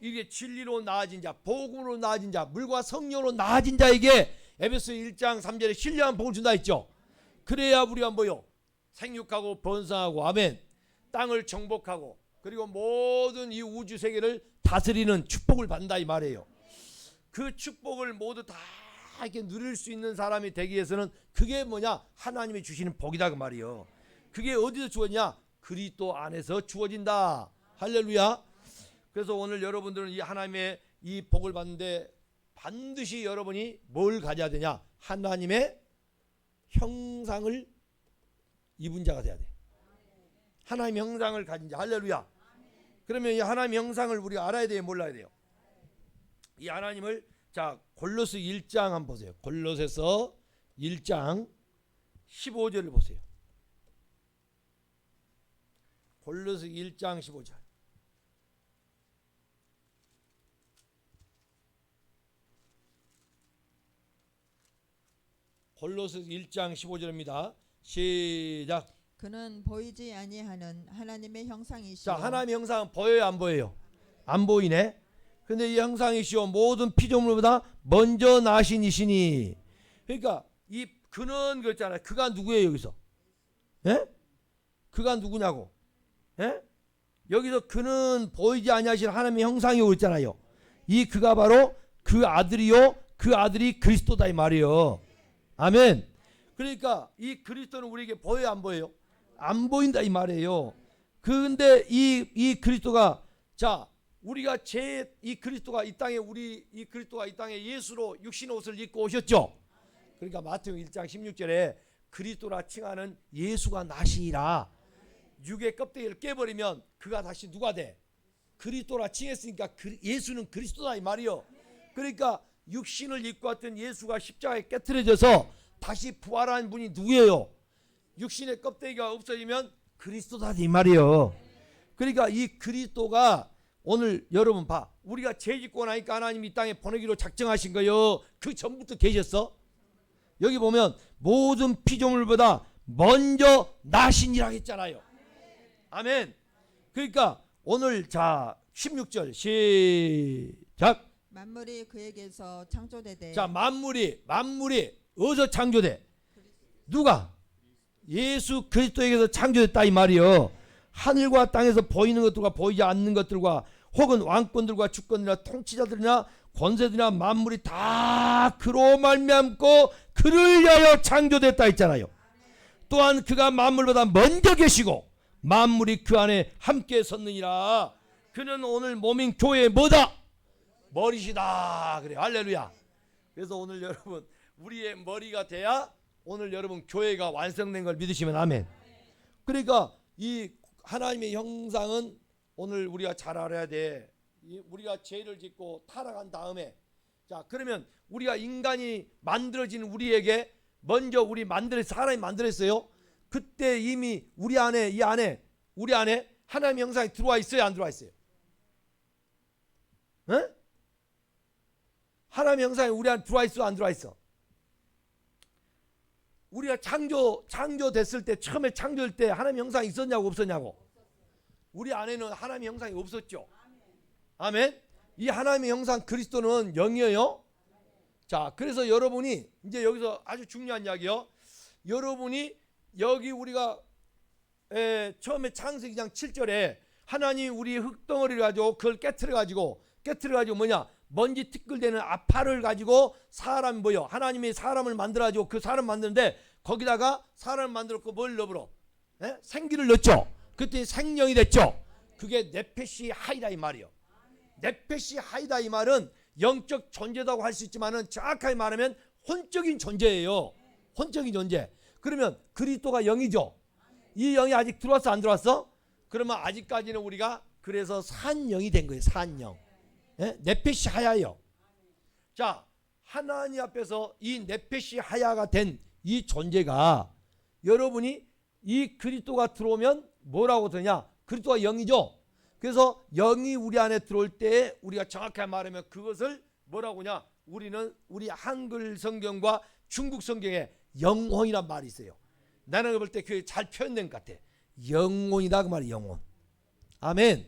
Speaker 2: 이게 진리로 나아진 자, 복음으로 나아진 자, 물과 성령으로 나아진 자에게 에베소 1장 3절에 신령한 복을 준다 했죠. 그래야 우리가 뭐요? 생육하고 번성하고 아멘. 땅을 정복하고 그리고 모든 이 우주 세계를 다스리는 축복을 받는다 이 말이에요. 그 축복을 모두 다 이렇게 누릴 수 있는 사람이 되기 위해서는 그게 뭐냐? 하나님이 주시는 복이다 그 말이에요. 그게 어디서 주어지냐? 그리스도 안에서 주어진다. 할렐루야. 그래서 오늘 여러분들은 이 하나님의 이 복을 받는데 반드시 여러분이 뭘 가져야 되냐? 하나님의 형상을 입은 자가 돼야 돼. 하나님의 형상을 가진 자. 할렐루야. 그러면 이 하나님의 형상을 우리가 알아야 돼요, 몰라야 돼요? 이 하나님을, 자 골로새 1장 한번 보세요. 골로새서 1장 15절을 보세요. 골로새 1장 15절. 골로새 1장 15절입니다. 시작.
Speaker 3: 그는 보이지 아니하는 하나님의 형상이시오.
Speaker 2: 자, 하나님의 형상은 보여요, 안 보여요? 안 보이네. 근데 이 형상이시오 모든 피조물보다 먼저 나신 이시니. 그러니까 이 그는 그랬잖아요. 그가 누구예요 여기서? 예? 그가 누구냐고? 예? 여기서 그는 보이지 아니하신 하나님의 형상이고 있잖아요. 이 그가 바로 그 아들이요, 그 아들이 그리스도다 이 말이에요. 아멘. 그러니까 이 그리스도는 우리에게 보여요, 안 보여요? 안 보인다 이 말이에요. 그런데 이 그리스도가, 자 우리가 이 그리스도가 이 땅에 그리스도가 이 땅에 예수로 육신의 옷을 입고 오셨죠. 그러니까 마태복음 1장 16절에 그리스도라 칭하는 예수가 나시니라. 육의 껍데기를 깨버리면 그가 다시 누가 돼? 그리스도라 칭했으니까 예수는 그리스도다 이 말이요. 그러니까 육신을 입고 왔던 예수가 십자가에 깨트려져서 다시 부활한 분이 누구예요? 육신의 껍데기가 없어지면 그리스도다 이 말이에요. 그러니까 이 그리스도가 오늘 여러분 봐, 우리가 죄 짓고 나니까 하나님이 이 땅에 보내기로 작정하신 거요. 그 전부터 계셨어. 여기 보면 모든 피조물보다 먼저 나신이라고 했잖아요. 아멘. 그러니까 오늘 자 16절 시작.
Speaker 3: 만물이 그에게서 창조되되.
Speaker 2: 자 만물이 어디서 창조돼? 누가? 예수 그리스도에게서 창조됐다 이 말이요. 하늘과 땅에서 보이는 것들과 보이지 않는 것들과 혹은 왕권들과 주권이나 통치자들이나 권세들이나 만물이 다 그로 말미암고 그를 위하여 창조됐다 했잖아요. 또한 그가 만물보다 먼저 계시고 만물이 그 안에 함께 섰느니라. 그는 오늘 몸인 교회의 뭐다? 머리시다. 그래. 할렐루야. 그래서 오늘 여러분 우리의 머리가 돼야 오늘 여러분 교회가 완성된 걸 믿으시면 아멘. 그러니까 이 하나님의 형상은 오늘 우리가 잘 알아야 돼. 우리가 죄를 짓고 타락한 다음에, 자 그러면 우리가 인간이 만들어진 우리에게 먼저 사람이 만들었어요. 그때 이미 우리 안에 이 안에 우리 안에 하나님의 형상이 들어와 있어요, 안 들어와 있어요? 에? 하나님의 형상이 우리 안에 들어와 있어, 안 들어와 있어? 우리가 창조됐을 때, 처음에 창조될 때 하나님의 형상이 있었냐고 없었냐고? 우리 안에는 하나님의 형상이 없었죠. 아멘. 이 하나님의 형상 그리스도는 영이에요. 자, 그래서 여러분이 이제 여기서 아주 중요한 이야기요. 여러분이 여기 우리가 처음에 창세기 2장 7절에 하나님 우리 흙덩어리를 가지고 그걸 깨트려 가지고 뭐냐? 먼지 티끌대는 아파를 가지고 사람이 뭐요? 하나님이 사람을 만들어 가지고 그 사람 만드는데 거기다가 사람을 만들었고 뭘 넣으러? 생기를 넣었죠. 그때 생명이 됐죠. 그게 네페시 하이다 이 말이요. 네페시 하이다 이 말은 영적 존재라고 할 수 있지만은 정확하게 말하면 혼적인 존재예요. 혼적인 존재. 그러면 그리스도가 영이죠. 이 영이 아직 들어왔어, 안 들어왔어? 그러면 아직까지는 우리가 그래서 산영이 된 거예요. 산영. 네페시 하야요. 자, 하나님 앞에서 이 네페시 하야가 된 이 존재가 여러분이 이 그리스도가 들어오면 뭐라고 되냐? 그리스도가 영이죠. 그래서 영이 우리 안에 들어올 때 우리가 정확하게 말하면 그것을 뭐라고 하냐? 우리는 우리 한글 성경과 중국 성경에 영혼이란 말이 있어요. 나는 볼 때 그게 잘 표현된 것 같아. 영혼이다 그 말이 영혼. 아멘.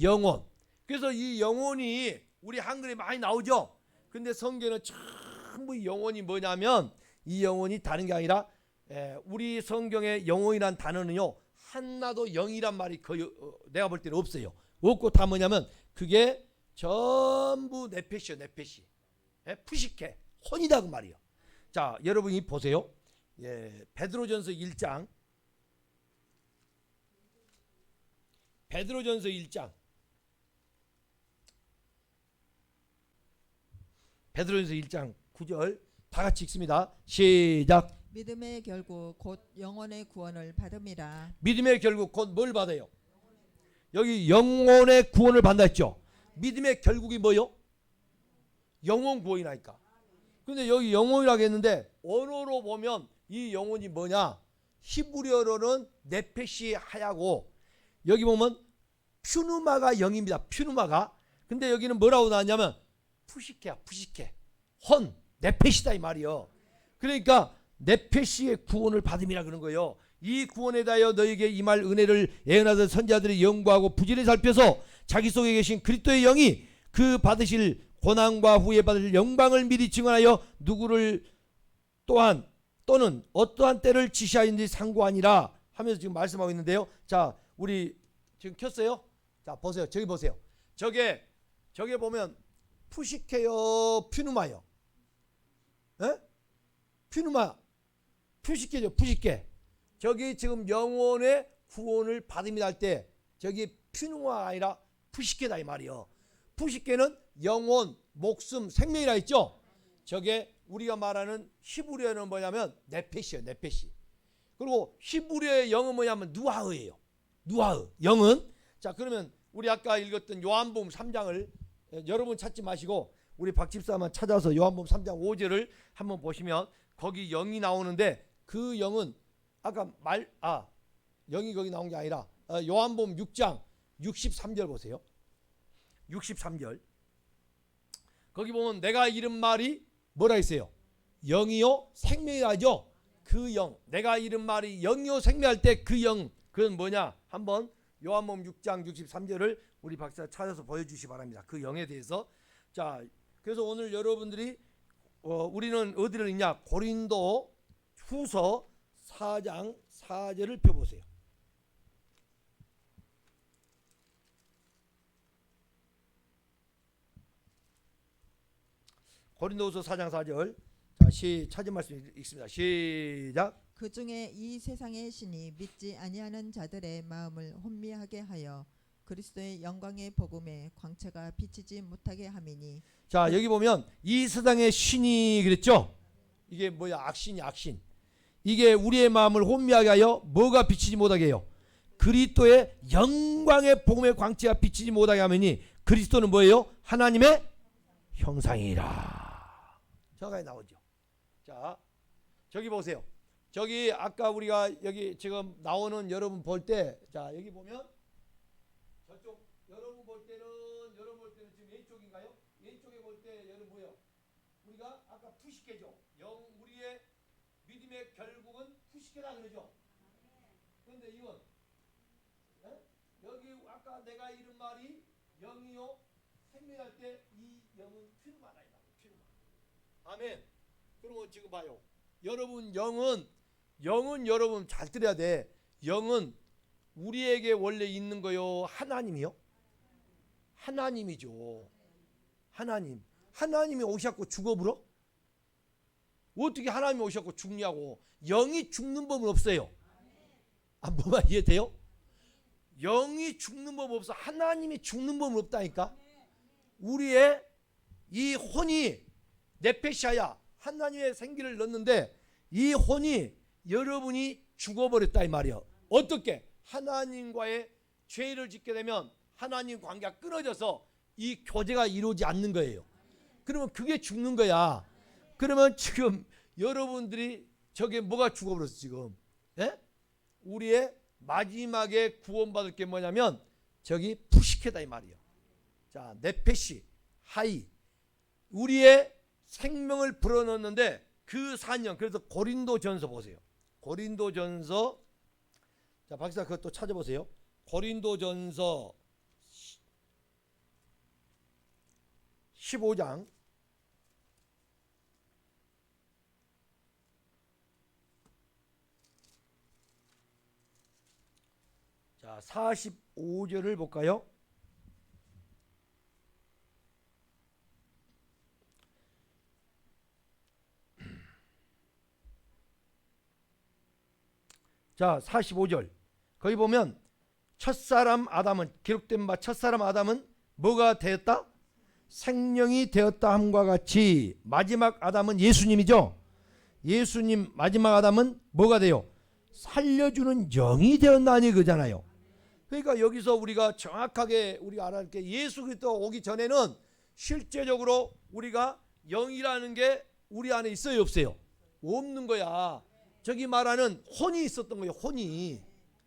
Speaker 2: 영혼. 그래서 이 영혼이 우리 한글에 많이 나오죠. 근데 성경은 전부 영혼이 뭐냐면 이 영혼이 다른 게 아니라 우리 성경의 영혼이란 단어는요. 하나도 영이란 말이 거의 내가 볼 때는 없어요. 없고 다 뭐냐면 그게 전부 네페시요. 네페시. 푸시케. 혼이다 그 말이요. 자, 여러분이 보세요. 베드로전서 1장. 베드로전서 1장. 베드로전서 1장 9절 다 같이 읽습니다. 시작.
Speaker 3: 믿음의 결국 곧 영혼의 구원을 받음이라.
Speaker 2: 믿음의 결국 곧 뭘 받아요? 여기 영혼의 구원을 받는다 했죠. 믿음의 결국이 뭐요? 영혼 구원이라니까. 근데 여기 영혼이라고 했는데 언어로 보면 이 영혼이 뭐냐? 히브리어로는 네페시 하야고 여기 보면 퓨누마가 영입니다. 퓨누마가. 근데 여기는 뭐라고 나왔냐면 푸시케야. 푸시케. 혼. 네페시다 이 말이요. 그러니까 네페시의 구원을 받음이라 그런 거예요. 이 구원에 대하여 너에게 임할 은혜를 예언하던 선자들이 연구하고 부지런히 살펴서 자기 속에 계신 그리스도의 영이 그 받으실 고난과 후에 받으실 영광을 미리 증언하여 누구를 또한 또는 어떠한 때를 지시하였는지 상고하니라 하면서 지금 말씀하고 있는데요. 자, 우리 지금 켰어요? 자, 보세요. 저기 보세요. 저게 보면 푸시케요, 퓨누마요. 퓨누마, 푸시케죠, 푸시케. 저기 지금 영혼의 구원을 받음이라 할 때 저기 퓨누마가 아니라 푸시케다 이 말이요. 푸시케는 영혼, 목숨, 생명이라 했죠. 저게 우리가 말하는 히브리어는 뭐냐면 네페시예요. 네페시. 그리고 히브리어의 영은 뭐냐면 누하흐예요. 누하흐. 영은. 자, 그러면 우리 아까 읽었던 요한복음 3장을 여러분 찾지 마시고 우리 박 집사만 찾아서 요한복음 3장 5절을 한번 보시면 거기 영이 나오는데 그 영은 아까 영이 거기 나온 게 아니라 요한복음 6장 63절 보세요. 63절. 거기 보면 내가 이른 말이 뭐라 했어요? 영이요 생명이라죠. 그 영. 내가 이른 말이 영이요 생명할 때 그 영. 그건 뭐냐? 한번 요한복음 6장 63절을 우리 박사 찾아서 보여주시기 바랍니다. 그 영에 대해서. 자, 그래서 오늘 여러분들이 우리는 어디를 읽냐? 고린도 후서 4장 4절을 펴보세요. 고린도후서 4장 4절. 자, 찾은 말씀 읽습니다. 시작.
Speaker 3: 그 중에 이 세상의 신이 믿지 아니하는 자들의 마음을 혼미하게 하여 그리스도의 영광의 복음에 광채가 비치지 못하게 함이니.
Speaker 2: 자, 여기 보면 이 세상의 신이 그랬죠. 이게 뭐야? 악신이 악신. 이게 우리의 마음을 혼미하게 하여 뭐가 비치지 못하게 해요? 그리스도의 영광의 복음의 광채가 비치지 못하게 하면이 그리스도는 뭐예요? 하나님의 형상이라. 정확하게 나오죠. 자, 저기 보세요. 저기 아까 우리가 여기 지금 나오는 여러분 볼 때, 자 여기 보면 저쪽 여러분 볼 때는 지금 왼쪽인가요? 왼쪽에 볼 때 여러분 뭐요? 우리가 아까 푸시케죠. 우리의 믿음의 결국은 푸시케다 그러죠. 그런데 이건 여기 아까 내가 이런 말이 영이요 생명할 때 이 영은 퓨르마나이다. 퓨르마. 아멘. 그러면 지금 봐요. 여러분 영은 여러분 잘 들어야 돼. 영은 우리에게 원래 있는 거요. 하나님이요. 하나님이죠. 하나님이 오셨고 죽어버려? 어떻게 하나님이 오셨고 죽냐고. 영이 죽는 법은 없어요. 뭐만 이해돼요? 영이 죽는 법 없어. 하나님이 죽는 법은 없다니까. 우리의 이 혼이 네페샤야 하나님의 생기를 넣는데 이 혼이 여러분이 죽어버렸다 이 말이야. 어떻게? 하나님과의 죄를 짓게 되면 하나님 관계가 끊어져서 이 교제가 이루어지지 않는 거예요. 그러면 그게 죽는 거야. 그러면 지금 여러분들이 저게 뭐가 죽어버렸어 지금? 예? 우리의 마지막에 구원받을 게 뭐냐면 저기 푸시케다 이 말이에요. 자, 네페시 하이 우리의 생명을 불어넣는데 그 4년. 그래서 고린도전서 보세요. 고린도전서, 자 박사 그것도 찾아보세요. 고린도전서 15장 자 45절을 볼까요? 자 45절 거기 보면 첫사람 아담은 기록된 바 첫사람 아담은 뭐가 되었다? 생명이 되었다 함과 같이 마지막 아담은 예수님이죠. 예수님 마지막 아담은 뭐가 돼요? 살려주는 영이 되었나니 그잖아요. 그러니까 여기서 우리가 정확하게 우리가 알아야 할 게 예수 그리스도 오기 전에는 실제적으로 우리가 영이라는 게 우리 안에 있어요 없어요? 없는 거야. 저기 말하는 혼이 있었던 거예요. 혼이.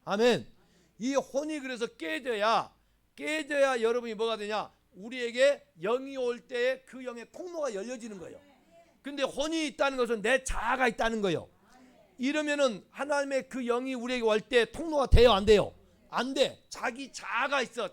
Speaker 2: 아멘. 이 혼이 그래서 깨져야 여러분이 뭐가 되냐? 우리에게 영이 올 때에 그 영의 통로가 열려지는 거예요. 근데 혼이 있다는 것은 내 자아가 있다는 거예요. 이러면은 하나님의 그 영이 우리에게 올 때 통로가 돼요 안 돼요? 안 돼. 자기 자아가 있어.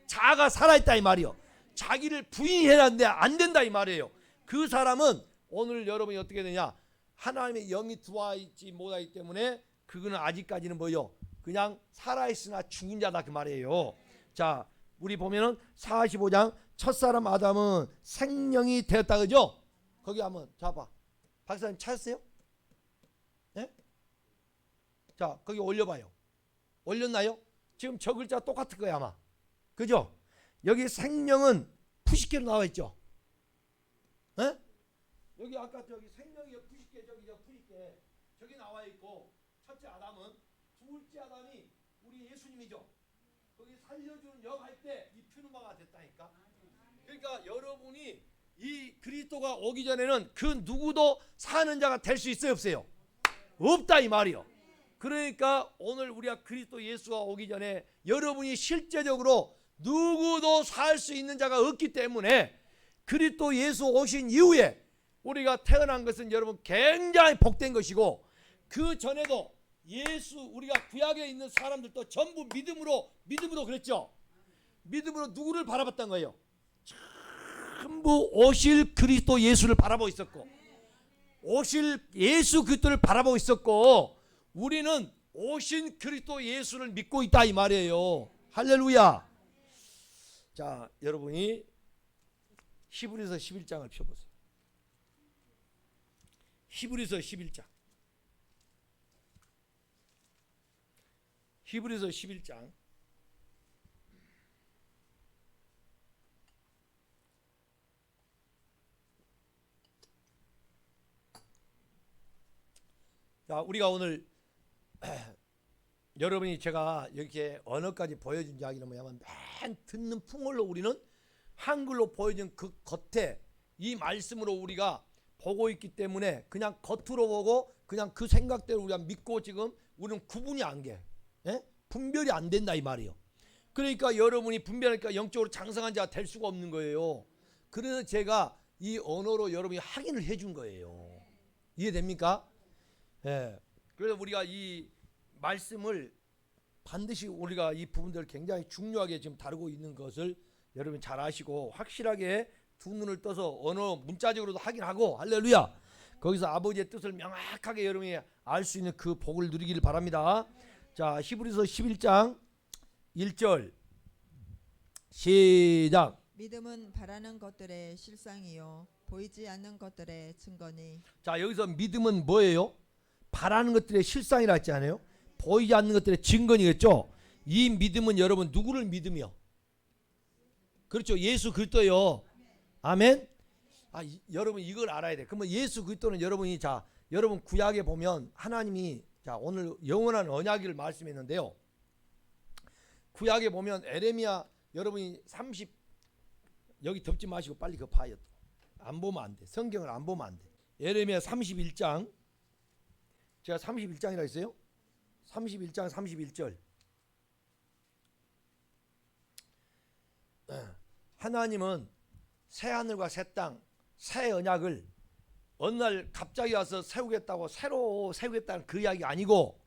Speaker 2: 자아가 살아있다 이 말이요. 자기를 부인해놨는데 안 된다 이 말이에요. 그 사람은 오늘 여러분이 어떻게 되냐? 하나님의 영이 들어와 있지 못하기 때문에 그거는 아직까지는 뭐요? 그냥 살아있으나 죽은 자다 그 말이에요. 자 우리 보면은 45장 첫사람 아담은 생명이 되었다 그죠? 거기 한번 잡아. 박사님 찾았어요? 네? 자 거기 올려봐요. 올렸나요? 지금 저 글자 똑같을 거야 아마. 그죠? 여기 생명은 푸시케로 나와 있죠. 네? 여기 아까 저기 생명이 푸시케 저기 푸시케 저기 나와 있고 첫째 아담은 둘째 아담이 우리 예수님이죠. 거기 살려주는 역 할 때 이 퓨르마가 됐다니까. 그러니까 여러분이 이 그리스도가 오기 전에는 그 누구도 사는 자가 될 수 있어요 없어요? 없다 이 말이요. 그러니까 오늘 우리가 그리스도 예수가 오기 전에 여러분이 실제적으로 누구도 살 수 있는 자가 없기 때문에 그리스도 예수 오신 이후에 우리가 태어난 것은 여러분 굉장히 복된 것이고 그 전에도 예수 우리가 구약에 있는 사람들도 전부 믿음으로 그랬죠. 믿음으로 누구를 바라봤던 거예요? 전부 오실 그리스도 예수를 바라보고 있었고 오실 예수 그리스도를 바라보고 있었고 우리는 오신 그리스도 예수를 믿고 있다 이 말이에요. 할렐루야. 자 여러분이 히브리서 11장을 펴보세요. 히브리서 11장. 히브리서 11장. 자, 우리가 오늘 여러분이 제가 이렇게 언어까지 보여준 이야기는 뭐냐면 맨 듣는 풍월로 우리는 한글로 보여준 그 겉에 이 말씀으로 우리가 보고 있기 때문에 그냥 겉으로 보고 그냥 그 생각대로 우리가 믿고 지금 우리는 구분이 안 돼. 예? 분별이 안 된다 이 말이에요. 그러니까 여러분이 분별하니까 영적으로 장성한 자가 될 수가 없는 거예요. 그래서 제가 이 언어로 여러분이 확인을 해준 거예요. 이해됩니까? 예. 그래서 우리가 이 말씀을 반드시 우리가 이 부분들을 굉장히 중요하게 지금 다루고 있는 것을 여러분 잘 아시고 확실하게 두 눈을 떠서 언어 문자적으로도 확인하고 할렐루야. 거기서 아버지의 뜻을 명확하게 여러분이 알 수 있는 그 복을 누리기를 바랍니다. 자, 히브리서 11장 1절 시작.
Speaker 3: 믿음은 바라는 것들의 실상이요 보이지 않는 것들의 증거니.
Speaker 2: 자, 여기서 믿음은 뭐예요? 바라는 것들의 실상이라 했지 않아요? 보이지 않는 것들의 증거니겠죠. 이 믿음은 여러분 누구를 믿으며? 그렇죠. 예수 그리스도요. 아멘. 여러분 이걸 알아야 돼. 그러면 예수 그리스도는 여러분이 자, 여러분 구약에 보면 하나님이 자, 오늘 영원한 언약을 말씀했는데요. 구약에 보면 에레미야 여러분이 30 여기 덮지 마시고 빨리 그거 봐요. 안 보면 안 돼. 성경을 안 보면 안 돼. 에레미야 31장 제가 31장이라 했어요. 31장 31절. 하나님은 새 하늘과 새 땅, 새 언약을 어느 날 갑자기 와서 세우겠다고 새로 세우겠다는 그 이야기 아니고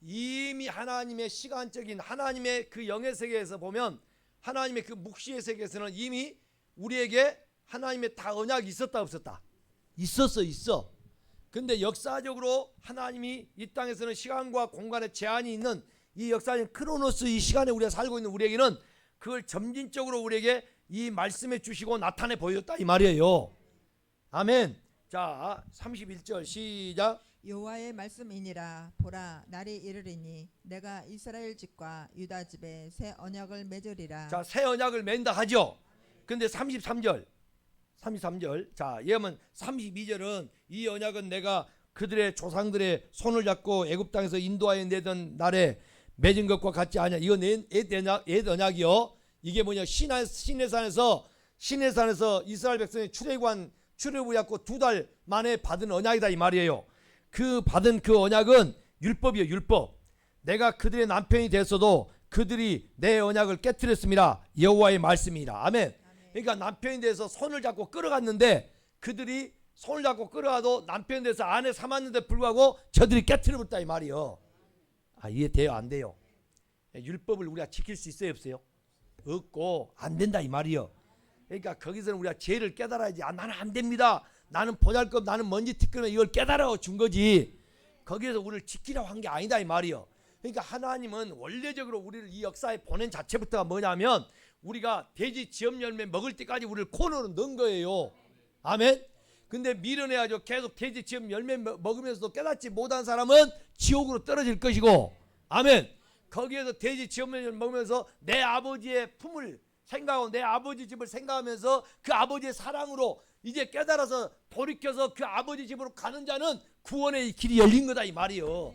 Speaker 2: 이미 하나님의 시간적인 하나님의 그 영의 세계에서 보면 하나님의 그 묵시의 세계에서는 이미 우리에게 하나님의 다 언약이 있었다 없었다? 있어. 근데 역사적으로 하나님이 이 땅에서는 시간과 공간에 제한이 있는 이 역사적인 크로노스 이 시간에 우리가 살고 있는 우리에게는 그걸 점진적으로 우리에게 이 말씀해 주시고 나타내 보였다 이 말이에요. 아멘. 자, 31절 시작.
Speaker 3: 여호와의 말씀이니라. 보라 날이 이르리니 내가 이스라엘 집과 유다 집에 새 언약을 맺으리라.
Speaker 2: 자, 새 언약을 맺는다 하죠. 근데 33절 자, 예하면 32절은 이 언약은 내가 그들의 조상들의 손을 잡고 애굽 땅에서 인도하여 내던 날에 맺은 것과 같지 않냐. 이거 옛 언약이요. 이게 뭐냐? 시내산에서 이스라엘 백성이 출애굽하고 2달 만에 받은 언약이다 이 말이에요. 그 받은 그 언약은 율법이에요. 율법. 내가 그들의 남편이 됐어도 그들이 내 언약을 깨뜨렸습니다. 여호와의 말씀이라. 아멘. 그러니까 남편이 돼서 손을 잡고 끌어갔는데 그들이 손을 잡고 끌어가도 남편이 돼서 아내 삼았는데 불구하고 저들이 깨뜨려버렸다 이 말이요. 이해돼요? 안 돼요? 율법을 우리가 지킬 수 있어요? 없어요? 없고 안 된다 이 말이요. 그러니까 거기서는 우리가 죄를 깨달아야지. 나는 안 됩니다. 나는 보잘것 나는 먼지 티끌면 이걸 깨달아 준 거지. 거기에서 우리를 지키라고 한 게 아니다 이 말이요. 그러니까 하나님은 원래적으로 우리를 이 역사에 보낸 자체부터가 뭐냐면 우리가 돼지 지엄 열매 먹을 때까지 우리를 코너로 넣은 거예요. 아멘. 근데 밀어내야죠. 계속 돼지 지엄 열매 먹으면서도 깨닫지 못한 사람은 지옥으로 떨어질 것이고, 아멘. 거기에서 돼지 지엄 열매 먹으면서 내 아버지의 품을 생각하고 내 아버지 집을 생각하면서 그 아버지의 사랑으로 이제 깨달아서 돌이켜서 그 아버지 집으로 가는 자는 구원의 길이 열린 거다 이 말이요.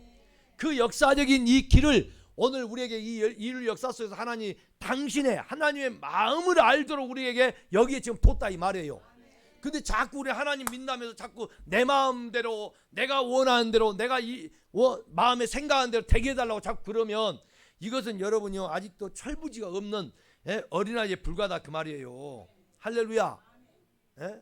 Speaker 2: 그 역사적인 이 길을 오늘 우리에게 이 역사 속에서 하나님이 당신의 하나님의 마음을 알도록 우리에게 여기에 지금 뒀다 이 말이에요. 근데 자꾸 우리 하나님 믿나면서 자꾸 내 마음대로 내가 원하는 대로 내가 마음에 생각하는 대로 되게 해달라고 자꾸 그러면 이것은 여러분이요 아직도 철부지가 없는 어린아이에 불과하다 그 말이에요. 할렐루야. 예?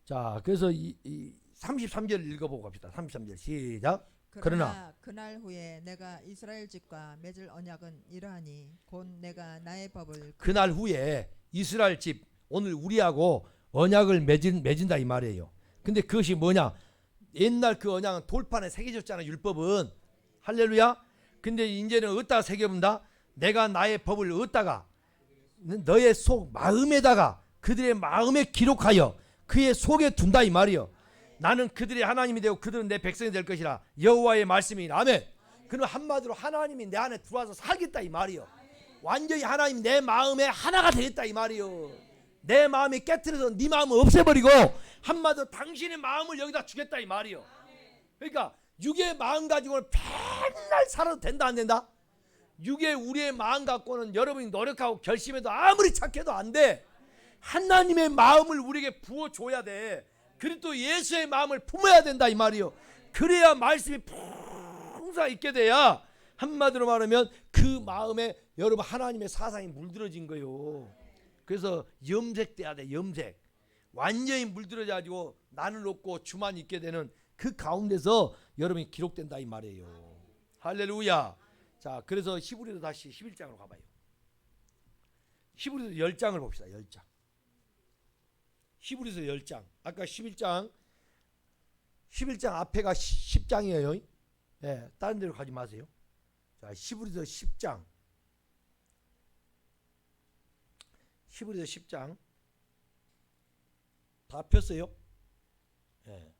Speaker 2: 자, 그래서 이 33절 읽어보고 갑시다. 33절 시작. 그러나
Speaker 3: 그날 후에 내가 이스라엘 집과 맺을 언약은 이러하니 곧 내가 나의 법을
Speaker 2: 그날 후에 이스라엘 집 오늘 우리하고 언약을 맺은다 이 말이에요. 근데 그것이 뭐냐? 옛날 그 언약은 돌판에 새겨졌잖아 율법은. 할렐루야. 근데 이제는 어디다가 새겨본다? 내가 나의 법을 어디다가 너의 속 마음에다가 그들의 마음에 기록하여 그의 속에 둔다 이 말이요. 나는 그들의 하나님이 되고 그들은 내 백성이 될 것이라 여호와의 말씀이라. 아멘. 그는 한마디로 하나님이 내 안에 들어와서 살겠다 이 말이요. 완전히 하나님 내 마음에 하나가 되겠다 이 말이요. 내 마음이 깨트려서 네 마음을 없애버리고 한마디로 당신의 마음을 여기다 주겠다 이 말이요. 그러니까 육의 마음 가지고는 맨날 살아도 된다 안 된다? 육의 우리의 마음 갖고는 여러분이 노력하고 결심해도 아무리 착해도 안 돼. 하나님의 마음을 우리에게 부어줘야 돼. 그리스도 예수의 마음을 품어야 된다 이 말이요. 그래야 말씀이 풍성하게 있게 돼야 한마디로 말하면 그 마음에 여러분 하나님의 사상이 물들어진 거요. 그래서 염색돼야 돼. 염색. 완전히 물들어져 가지고 나는 없고 주만 있게 되는 그 가운데서 여러분이 기록된다 이 말이에요. 할렐루야. 자, 그래서 히브리서 다시 11장으로 가봐요. 히브리서 10장을 봅시다. 10장. 히브리서 10장. 아까 11장 앞에가 10장이에요. 예, 다른 데로 가지 마세요. 자, 히브리서 10장. 히브리서 10장. 다 폈어요? 예.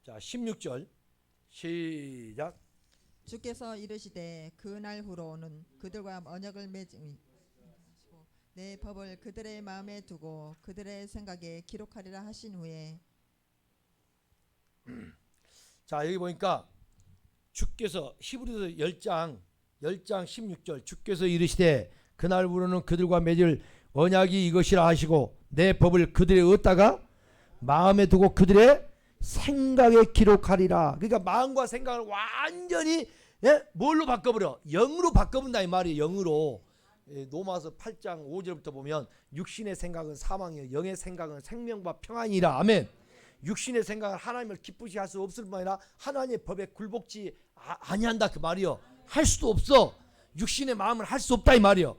Speaker 2: 자, 16절. 시작.
Speaker 3: 주께서 이르시되 그날 후로는 그들과 언약을 맺으니 내 법을 그들의 마음에 두고 그들의 생각에 기록하리라 하신 후에.
Speaker 2: 자, 여기 보니까 주께서 히브리서 10장 16절 주께서 이르시되 그날 후로는 그들과 맺을 언약이 이것이라 하시고 내 법을 그들의 어디다가 마음에 두고 그들의 생각에 기록하리라. 그러니까 마음과 생각을 완전히 뭘로 바꿔버려? 영으로 바꿔본다 이 말이에요. 영으로. 로마서 8장 5절부터 보면 육신의 생각은 사망이요 영의 생각은 생명과 평안이라. 아멘. 육신의 생각은 하나님을 기쁘시 할 수 없을 뿐 아니라 하나님의 법에 굴복지 아니한다 그 말이요. 할 수도 없어. 육신의 마음을 할 수 없다 이 말이요.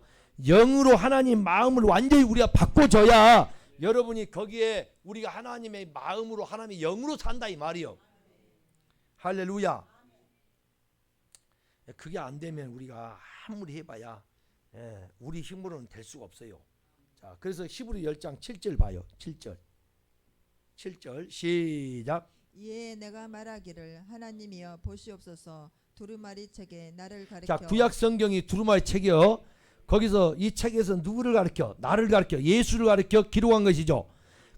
Speaker 2: 영으로 하나님 마음을 완전히 우리가 바꿔줘야 여러분이 거기에 우리가 하나님의 마음으로 하나님의 영으로 산다 이 말이요. 할렐루야. 그게 안 되면 우리가 아무리 해봐야 우리 힘으로는 될 수가 없어요. 자, 그래서 히브리 10장 7절 봐요. 7절 시작.
Speaker 3: 이에 내가 말하기를 하나님이여 보시옵소서 두루마리 책에 나를 가리켜.
Speaker 2: 자, 구약 성경이 두루마리 책이요. 거기서 이 책에서 누구를 가리켜? 나를 가리켜. 예수를 가리켜 기록한 것이죠.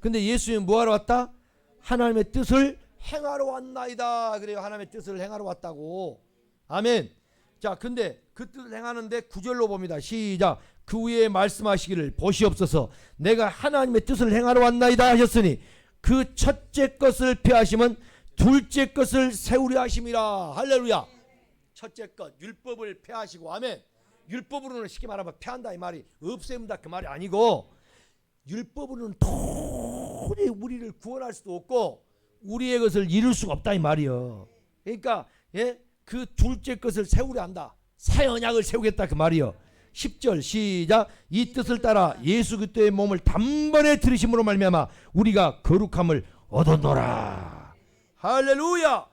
Speaker 2: 근데 예수는 뭐하러 왔다? 하나님의 뜻을 행하러 왔나이다. 그래요. 하나님의 뜻을 행하러 왔다고. 아멘. 자, 근데 그 뜻을 행하는데 9절로 봅니다. 시작. 그 위에 말씀하시기를 보시옵소서 내가 하나님의 뜻을 행하러 왔나이다 하셨으니 그 첫째 것을 폐하시면 둘째 것을 세우려 하심이라. 할렐루야. 첫째 것 율법을 폐하시고. 아멘. 율법으로는 쉽게 말하면 폐한다 이 말이 없애문다 그 말이 아니고 율법으로는 도저히 우리를 구원할 수도 없고 우리의 것을 이룰 수가 없다 이 말이요. 그러니까 그 둘째 것을 세우려 한다. 새 언약을 세우겠다 그 말이요. 10절 시작. 이 뜻을 따라 예수 그리스도의 몸을 단번에 들으심으로 말미암아 우리가 거룩함을 얻었노라. 할렐루야.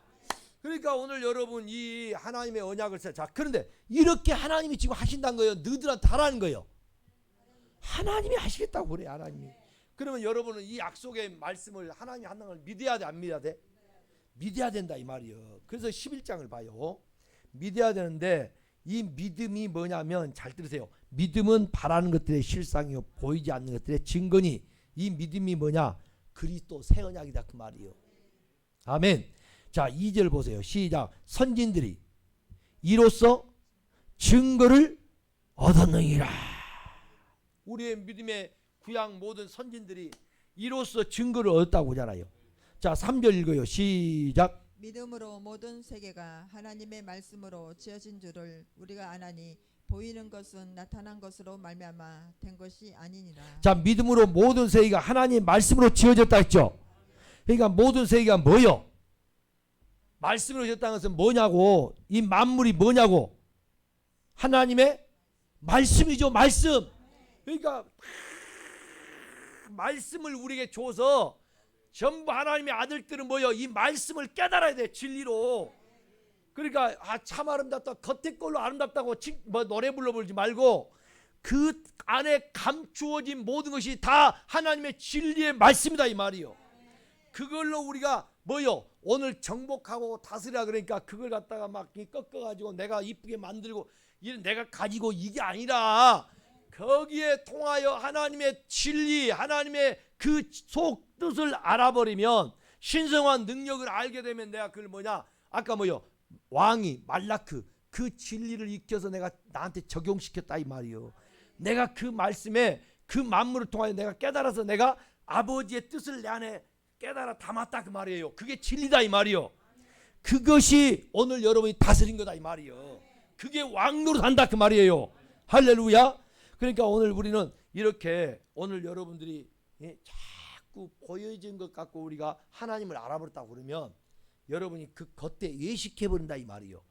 Speaker 2: 그러니까 오늘 여러분 이 하나님의 언약을 자, 그런데 이렇게 하나님이 지금 하신다는 거예요. 너희들한테 하라는 거예요. 하나님이 하시겠다고 그래. 하나님이. 그러면 여러분은 이 약속의 말씀을 하나님이 한다는 걸 믿어야 돼 안 믿어야 돼? 믿어야 된다 이 말이에요. 그래서 11장을 봐요. 믿어야 되는데 이 믿음이 뭐냐면 잘 들으세요. 믿음은 바라는 것들의 실상이요 보이지 않는 것들의 증거니 이 믿음이 뭐냐? 그리스도 새 언약이다 그 말이에요. 아멘. 자, 2절 보세요. 시작. 선진들이 이로써 증거를 얻었느니라. 우리의 믿음의 구약 모든 선진들이 이로써 증거를 얻었다고 하잖아요. 자, 3절 읽어요. 시작.
Speaker 3: 믿음으로 모든 세계가 하나님의 말씀으로 지어진 줄을 우리가 아나니 보이는 것은 나타난 것으로 말미암아 된 것이 아니니라.
Speaker 2: 자, 믿음으로 모든 세계가 하나님의 말씀으로 지어졌다 했죠. 그러니까 모든 세계가 뭐요? 말씀으로 지었다는 것은 뭐냐고. 이 만물이 뭐냐고. 하나님의 말씀이죠. 말씀. 그러니까 말씀을 우리에게 줘서 전부 하나님의 아들들은 뭐요? 이 말씀을 깨달아야 돼. 진리로. 그러니까 참 아름답다. 겉에 걸로 아름답다고 노래 불러보지 말고 그 안에 감추어진 모든 것이 다 하나님의 진리의 말씀이다 이 말이요. 그걸로 우리가 뭐요? 오늘 정복하고 다스리라 그러니까 그걸 갖다가 막 꺾어가지고 내가 이쁘게 만들고 내가 가지고 이게 아니라 거기에 통하여 하나님의 진리, 하나님의 그 속 뜻을 알아버리면 신성한 능력을 알게 되면 내가 그걸 뭐냐? 아까 뭐요? 왕이 말라크 그 진리를 익혀서 내가 나한테 적용시켰다 이 말이요. 내가 그 말씀에 그 만물을 통하여 내가 깨달아서 내가 아버지의 뜻을 내 안에 깨달아 담았다 그 말이에요. 그게 진리다 이 말이요. 그것이 오늘 여러분이 다스린 거다 이 말이요. 그게 왕노릇한다 그 말이에요. 할렐루야. 그러니까 오늘 우리는 이렇게 오늘 여러분들이 자꾸 보여진 것 갖고 우리가 하나님을 알아버렸다고 그러면 여러분이 그 겉에 예식해버린다 이 말이요.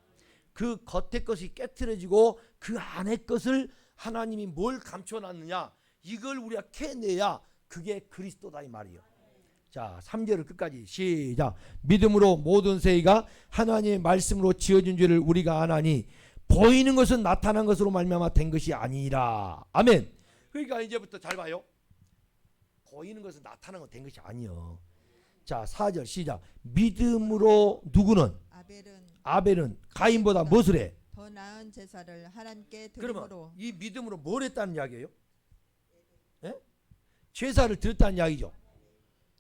Speaker 2: 그 겉에 것이 깨트려지고 그 안에 것을 하나님이 뭘 감춰놨느냐 이걸 우리가 캐내야 그게 그리스도다 이 말이요. 자 3절을 끝까지 시작. 믿음으로 모든 세계가 하나님의 말씀으로 지어진 줄을 우리가 아나니 보이는 것은 나타난 것으로 말미암아 된 것이 아니라. 아멘. 그러니까 이제부터 잘 봐요. 보이는 것은 나타난 것 된 것이 아니요. 자 4절 시작. 믿음으로 누구는 아벨은 가인보다 무엇을 해?
Speaker 3: 더 나은 제사를 하나님께
Speaker 2: 그러면
Speaker 3: 드림으로.
Speaker 2: 이 믿음으로 뭘 했다는 이야기예요? 예? 제사를 드렸다는 이야기죠.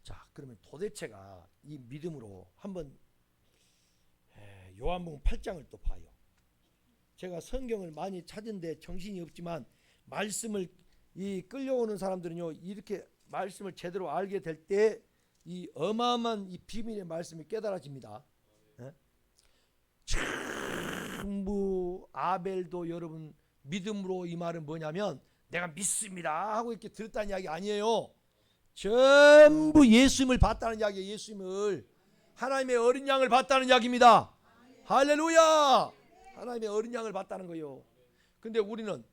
Speaker 2: 자 그러면 도대체가 이 믿음으로 한번 요한복음 8장을 또 봐요. 제가 성경을 많이 찾은데 정신이 없지만 말씀을 이 끌려오는 사람들은요 이렇게 말씀을 제대로 알게 될 때 이 어마어마한 이 비밀의 말씀이 깨달아집니다. 예? 전부 아벨도 여러분 믿음으로 이 말은 뭐냐면 내가 믿습니다 하고 이렇게 들었다는 이야기 아니에요. 전부 예수님을 봤다는 이야기예요. 예수님을 하나님의 어린 양을 봤다는 이야기입니다. 할렐루야. 하나님의 어린 양을 봤다는 거예요. 근데 우리는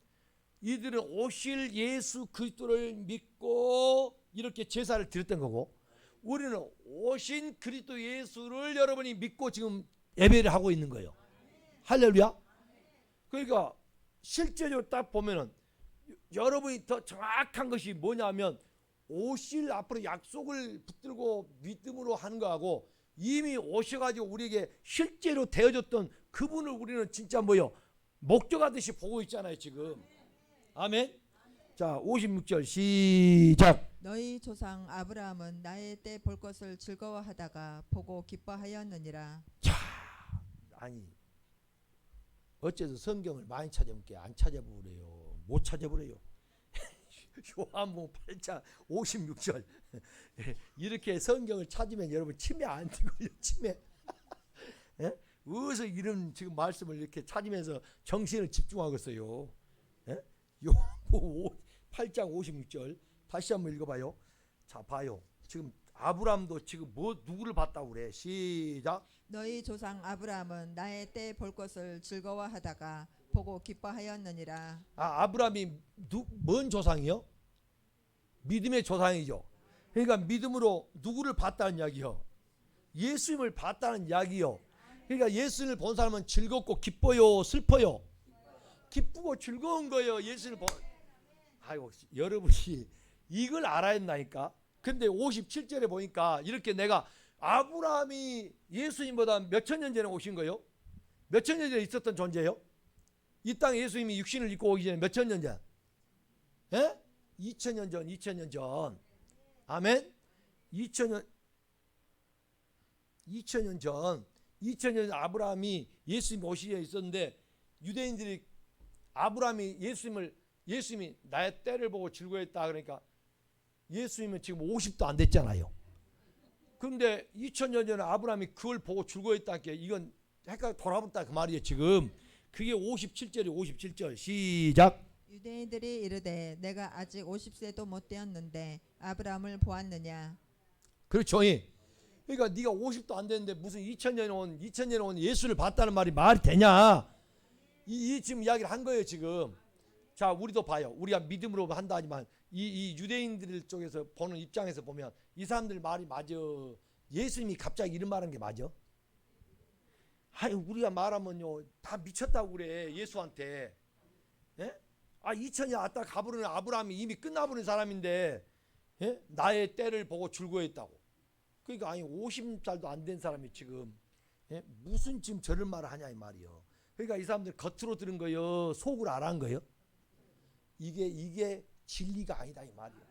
Speaker 2: 이들은 오실 예수 그리스도를 믿고 이렇게 제사를 드렸던 거고 우리는 오신 그리스도 예수를 여러분이 믿고 지금 예배를 하고 있는 거예요. 할렐루야. 그러니까 실제적으로 딱 보면은 여러분이 더 정확한 것이 뭐냐면 오실 앞으로 약속을 붙들고 믿음으로 하는 거하고 이미 오셔가지고 우리에게 실제로 되어졌던 그분을 우리는 진짜 뭐요 목격하듯이 보고 있잖아요 지금. 아멘. 자 56절 시작.
Speaker 3: 너희 조상 아브라함은 나의 때 볼 것을 즐거워하다가 보고 기뻐하였느니라.
Speaker 2: 자 아니 어째서 성경을 많이 찾아보면 안 찾아보래요. 못 찾아보래요. 요한복음 8장 56절 이렇게 성경을 찾으면 여러분 치매 안 되고요. 치매. 예? 어디서 이런 지금 말씀을 이렇게 찾으면서 정신을 집중하겠어요. 예? 요한복음 8장 56절 다시 한번 읽어봐요. 자 봐요. 지금 아브라함도 지금 뭐 누구를 봤다고 그래. 시작.
Speaker 3: 너희 조상 아브라함은 나의 때 볼 것을 즐거워하다가 보고 기뻐하였느니라.
Speaker 2: 아브라함이 뭔 조상이요? 믿음의 조상이죠. 그러니까 믿음으로 누구를 봤다는 이야기요? 예수님을 봤다는 이야기요. 그러니까 예수님을 본 사람은 즐겁고 기뻐요, 슬퍼요? 기쁘고 즐거운 거예요. 예수님을 본. 아이고 여러분이 이걸 알아야 한다니까. 근데 57절에 보니까 이렇게 내가 아브라함이 예수님보다 몇천 년 전에 오신 거예요? 몇천 년 전에 있었던 존재예요? 이 땅에 예수님이 육신을 입고 오기 전에 몇천 년 전? 예? 2000년 전, 2000년 전. 아멘? 2000년 전, 2000년 전 아브라함이 예수님 오시기 전에 있었는데 유대인들이 아브라함이 예수님이 나의 때를 보고 즐거워했다 그러니까 예수님은 지금 50도 안 됐잖아요. 그런데 2000년 전에 아브라함이 그걸 보고 즐거워했다는 게 이건 헷갈려 돌아봤다 그 말이에요 지금. 그게 57절이 57절 시작.
Speaker 3: 유대인들이 이르되 내가 아직 50세도 못 되었는데 아브라함을 보았느냐.
Speaker 2: 그렇죠. 그러니까 네가 50도 안 됐는데 무슨 2000년에 온 예수를 봤다는 말이 되냐. 이 지금 이야기를 한 거예요 지금. 자 우리도 봐요. 우리가 믿음으로 한다 하지만 이 유대인들 쪽에서 보는 입장에서 보면 이 사람들 말이 맞아. 예수님이 갑자기 이런 말한 게 맞아? 아니 우리가 말하면요 다 미쳤다고 그래 예수한테. 예? 2000년 왔다 가버리는 아브라함이 이미 끝나버린 사람인데 예? 나의 때를 보고 즐거워했다고. 그러니까 아니 50살도 안 된 사람이 지금 예? 무슨 지금 저런 말을 하냐 이 말이요. 그러니까 이 사람들 겉으로 들은 거요 속으로 안 한 거요. 이게 진리가 아니다 이 말이야.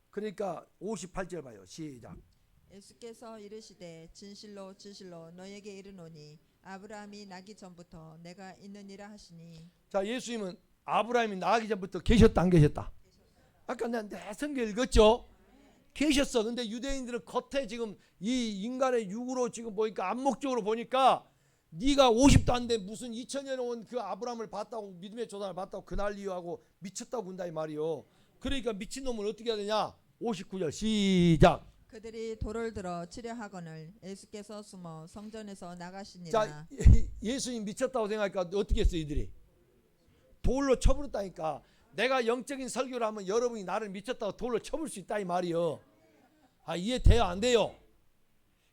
Speaker 2: 그러니까 58절 봐요. 시작.
Speaker 3: 예수께서 이르시되 진실로 진실로 너에게 이르노니 아브라함이 나기 전부터 내가 있느니라 하시니.
Speaker 2: 자 예수님은 아브라함이 나기 전부터 계셨다 안 계셨다? 아까 내 성경 읽었죠? 계셨어. 근데 유대인들은 겉에 지금 이 인간의 육으로 지금 보니까 암목적으로 보니까 네가 50도 안 돼 무슨 2000년에 온 그 아브라함을 봤다고 믿음의 조상을 봤다고 그 난리하고 미쳤다고 군다 이 말이요. 그러니까 미친놈은 어떻게 해야 되냐. 59절 시작.
Speaker 3: 그들이 돌을 들어 치려 하거늘 예수께서 숨어 성전에서 나가시니라.
Speaker 2: 자, 예수님 미쳤다고 생각하니까 어떻게 했어 이들이? 돌로 쳐버렸다니까. 내가 영적인 설교를 하면 여러분이 나를 미쳤다고 돌로 쳐볼 수 있다 이 말이요. 아, 이해돼요 안 돼요?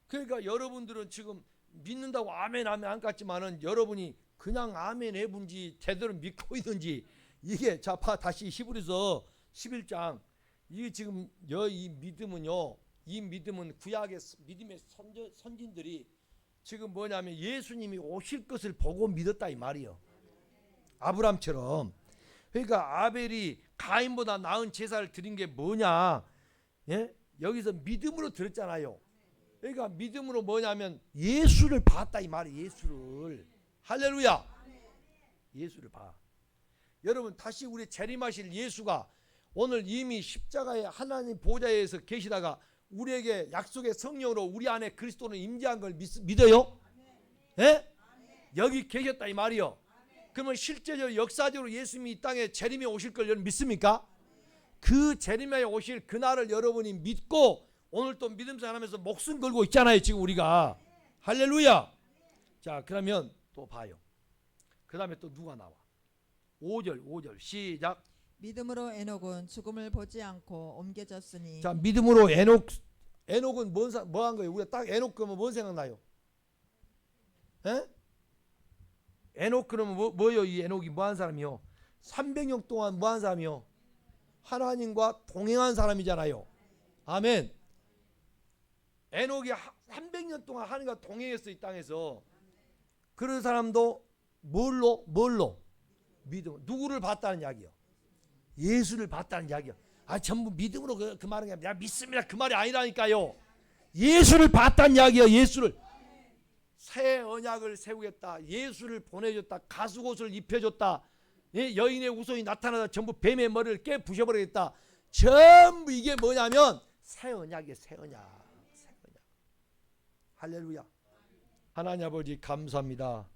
Speaker 2: 그러니까 여러분들은 지금 믿는다고 아멘 아멘 안 같지만은 여러분이 그냥 아멘 해본지 제대로 믿고 있는지 이게 자 다시 히브리서 11장 이게 지금 이 믿음은요. 이 믿음은 구약의 믿음의 선진들이 지금 뭐냐면 예수님이 오실 것을 보고 믿었다 이 말이요. 아브람처럼. 그러니까 아벨이 가인보다 나은 제사를 드린 게 뭐냐? 예? 여기서 믿음으로 들었잖아요. 그러니까 믿음으로 뭐냐면 예수를 봤다 이 말이에요. 예수를. 할렐루야. 예수를 봐. 여러분 다시 우리 재림하실 예수가 오늘 이미 십자가의 하나님 보좌에서 계시다가 우리에게 약속의 성령으로 우리 안에 그리스도는 임재한 걸 믿어요? 예? 여기 계셨다 이 말이요. 그러면 실제적으로 역사적으로 예수님이 이 땅에 재림에 오실 걸 여러분 믿습니까? 그 재림에 오실 그날을 여러분이 믿고 오늘 또 믿음 생활하면서 목숨 걸고 있잖아요 지금 우리가. 할렐루야. 자 그러면 또 봐요. 그 다음에 또 누가 나와? 5절 시작.
Speaker 3: 믿음으로 에녹은 죽음을 보지 않고 옮겨졌으니.
Speaker 2: 자 믿음으로 에녹은 뭐 한 거예요? 우리가 딱 에녹 그러면 뭔 생각나요? 에? 에녹 그러면 뭐요? 이 에녹이 뭐 한 사람이요? 300년 동안 뭐 한 사람이요? 하나님과 동행한 사람이잖아요. 아멘. 에녹이 300년 동안 하나님과 동행했어 이 땅에서. 그런 사람도 뭘로? 믿음. 누구를 봤다는 이야기요? 예수를 봤다는 이야기요. 아 전부 믿음으로 그 말은 야 믿습니다 그 말이 아니라니까요. 예수를 봤다는 이야기요. 예수를. 새 언약을 세우겠다. 예수를 보내줬다. 가수옷을 입혀줬다. 예? 여인의 우선이 나타나다 전부 뱀의 머리를 깨 부셔버리겠다. 전부 이게 뭐냐면 새 언약이에요. 새 언약. 할렐루야. 하나님 아버지 감사합니다.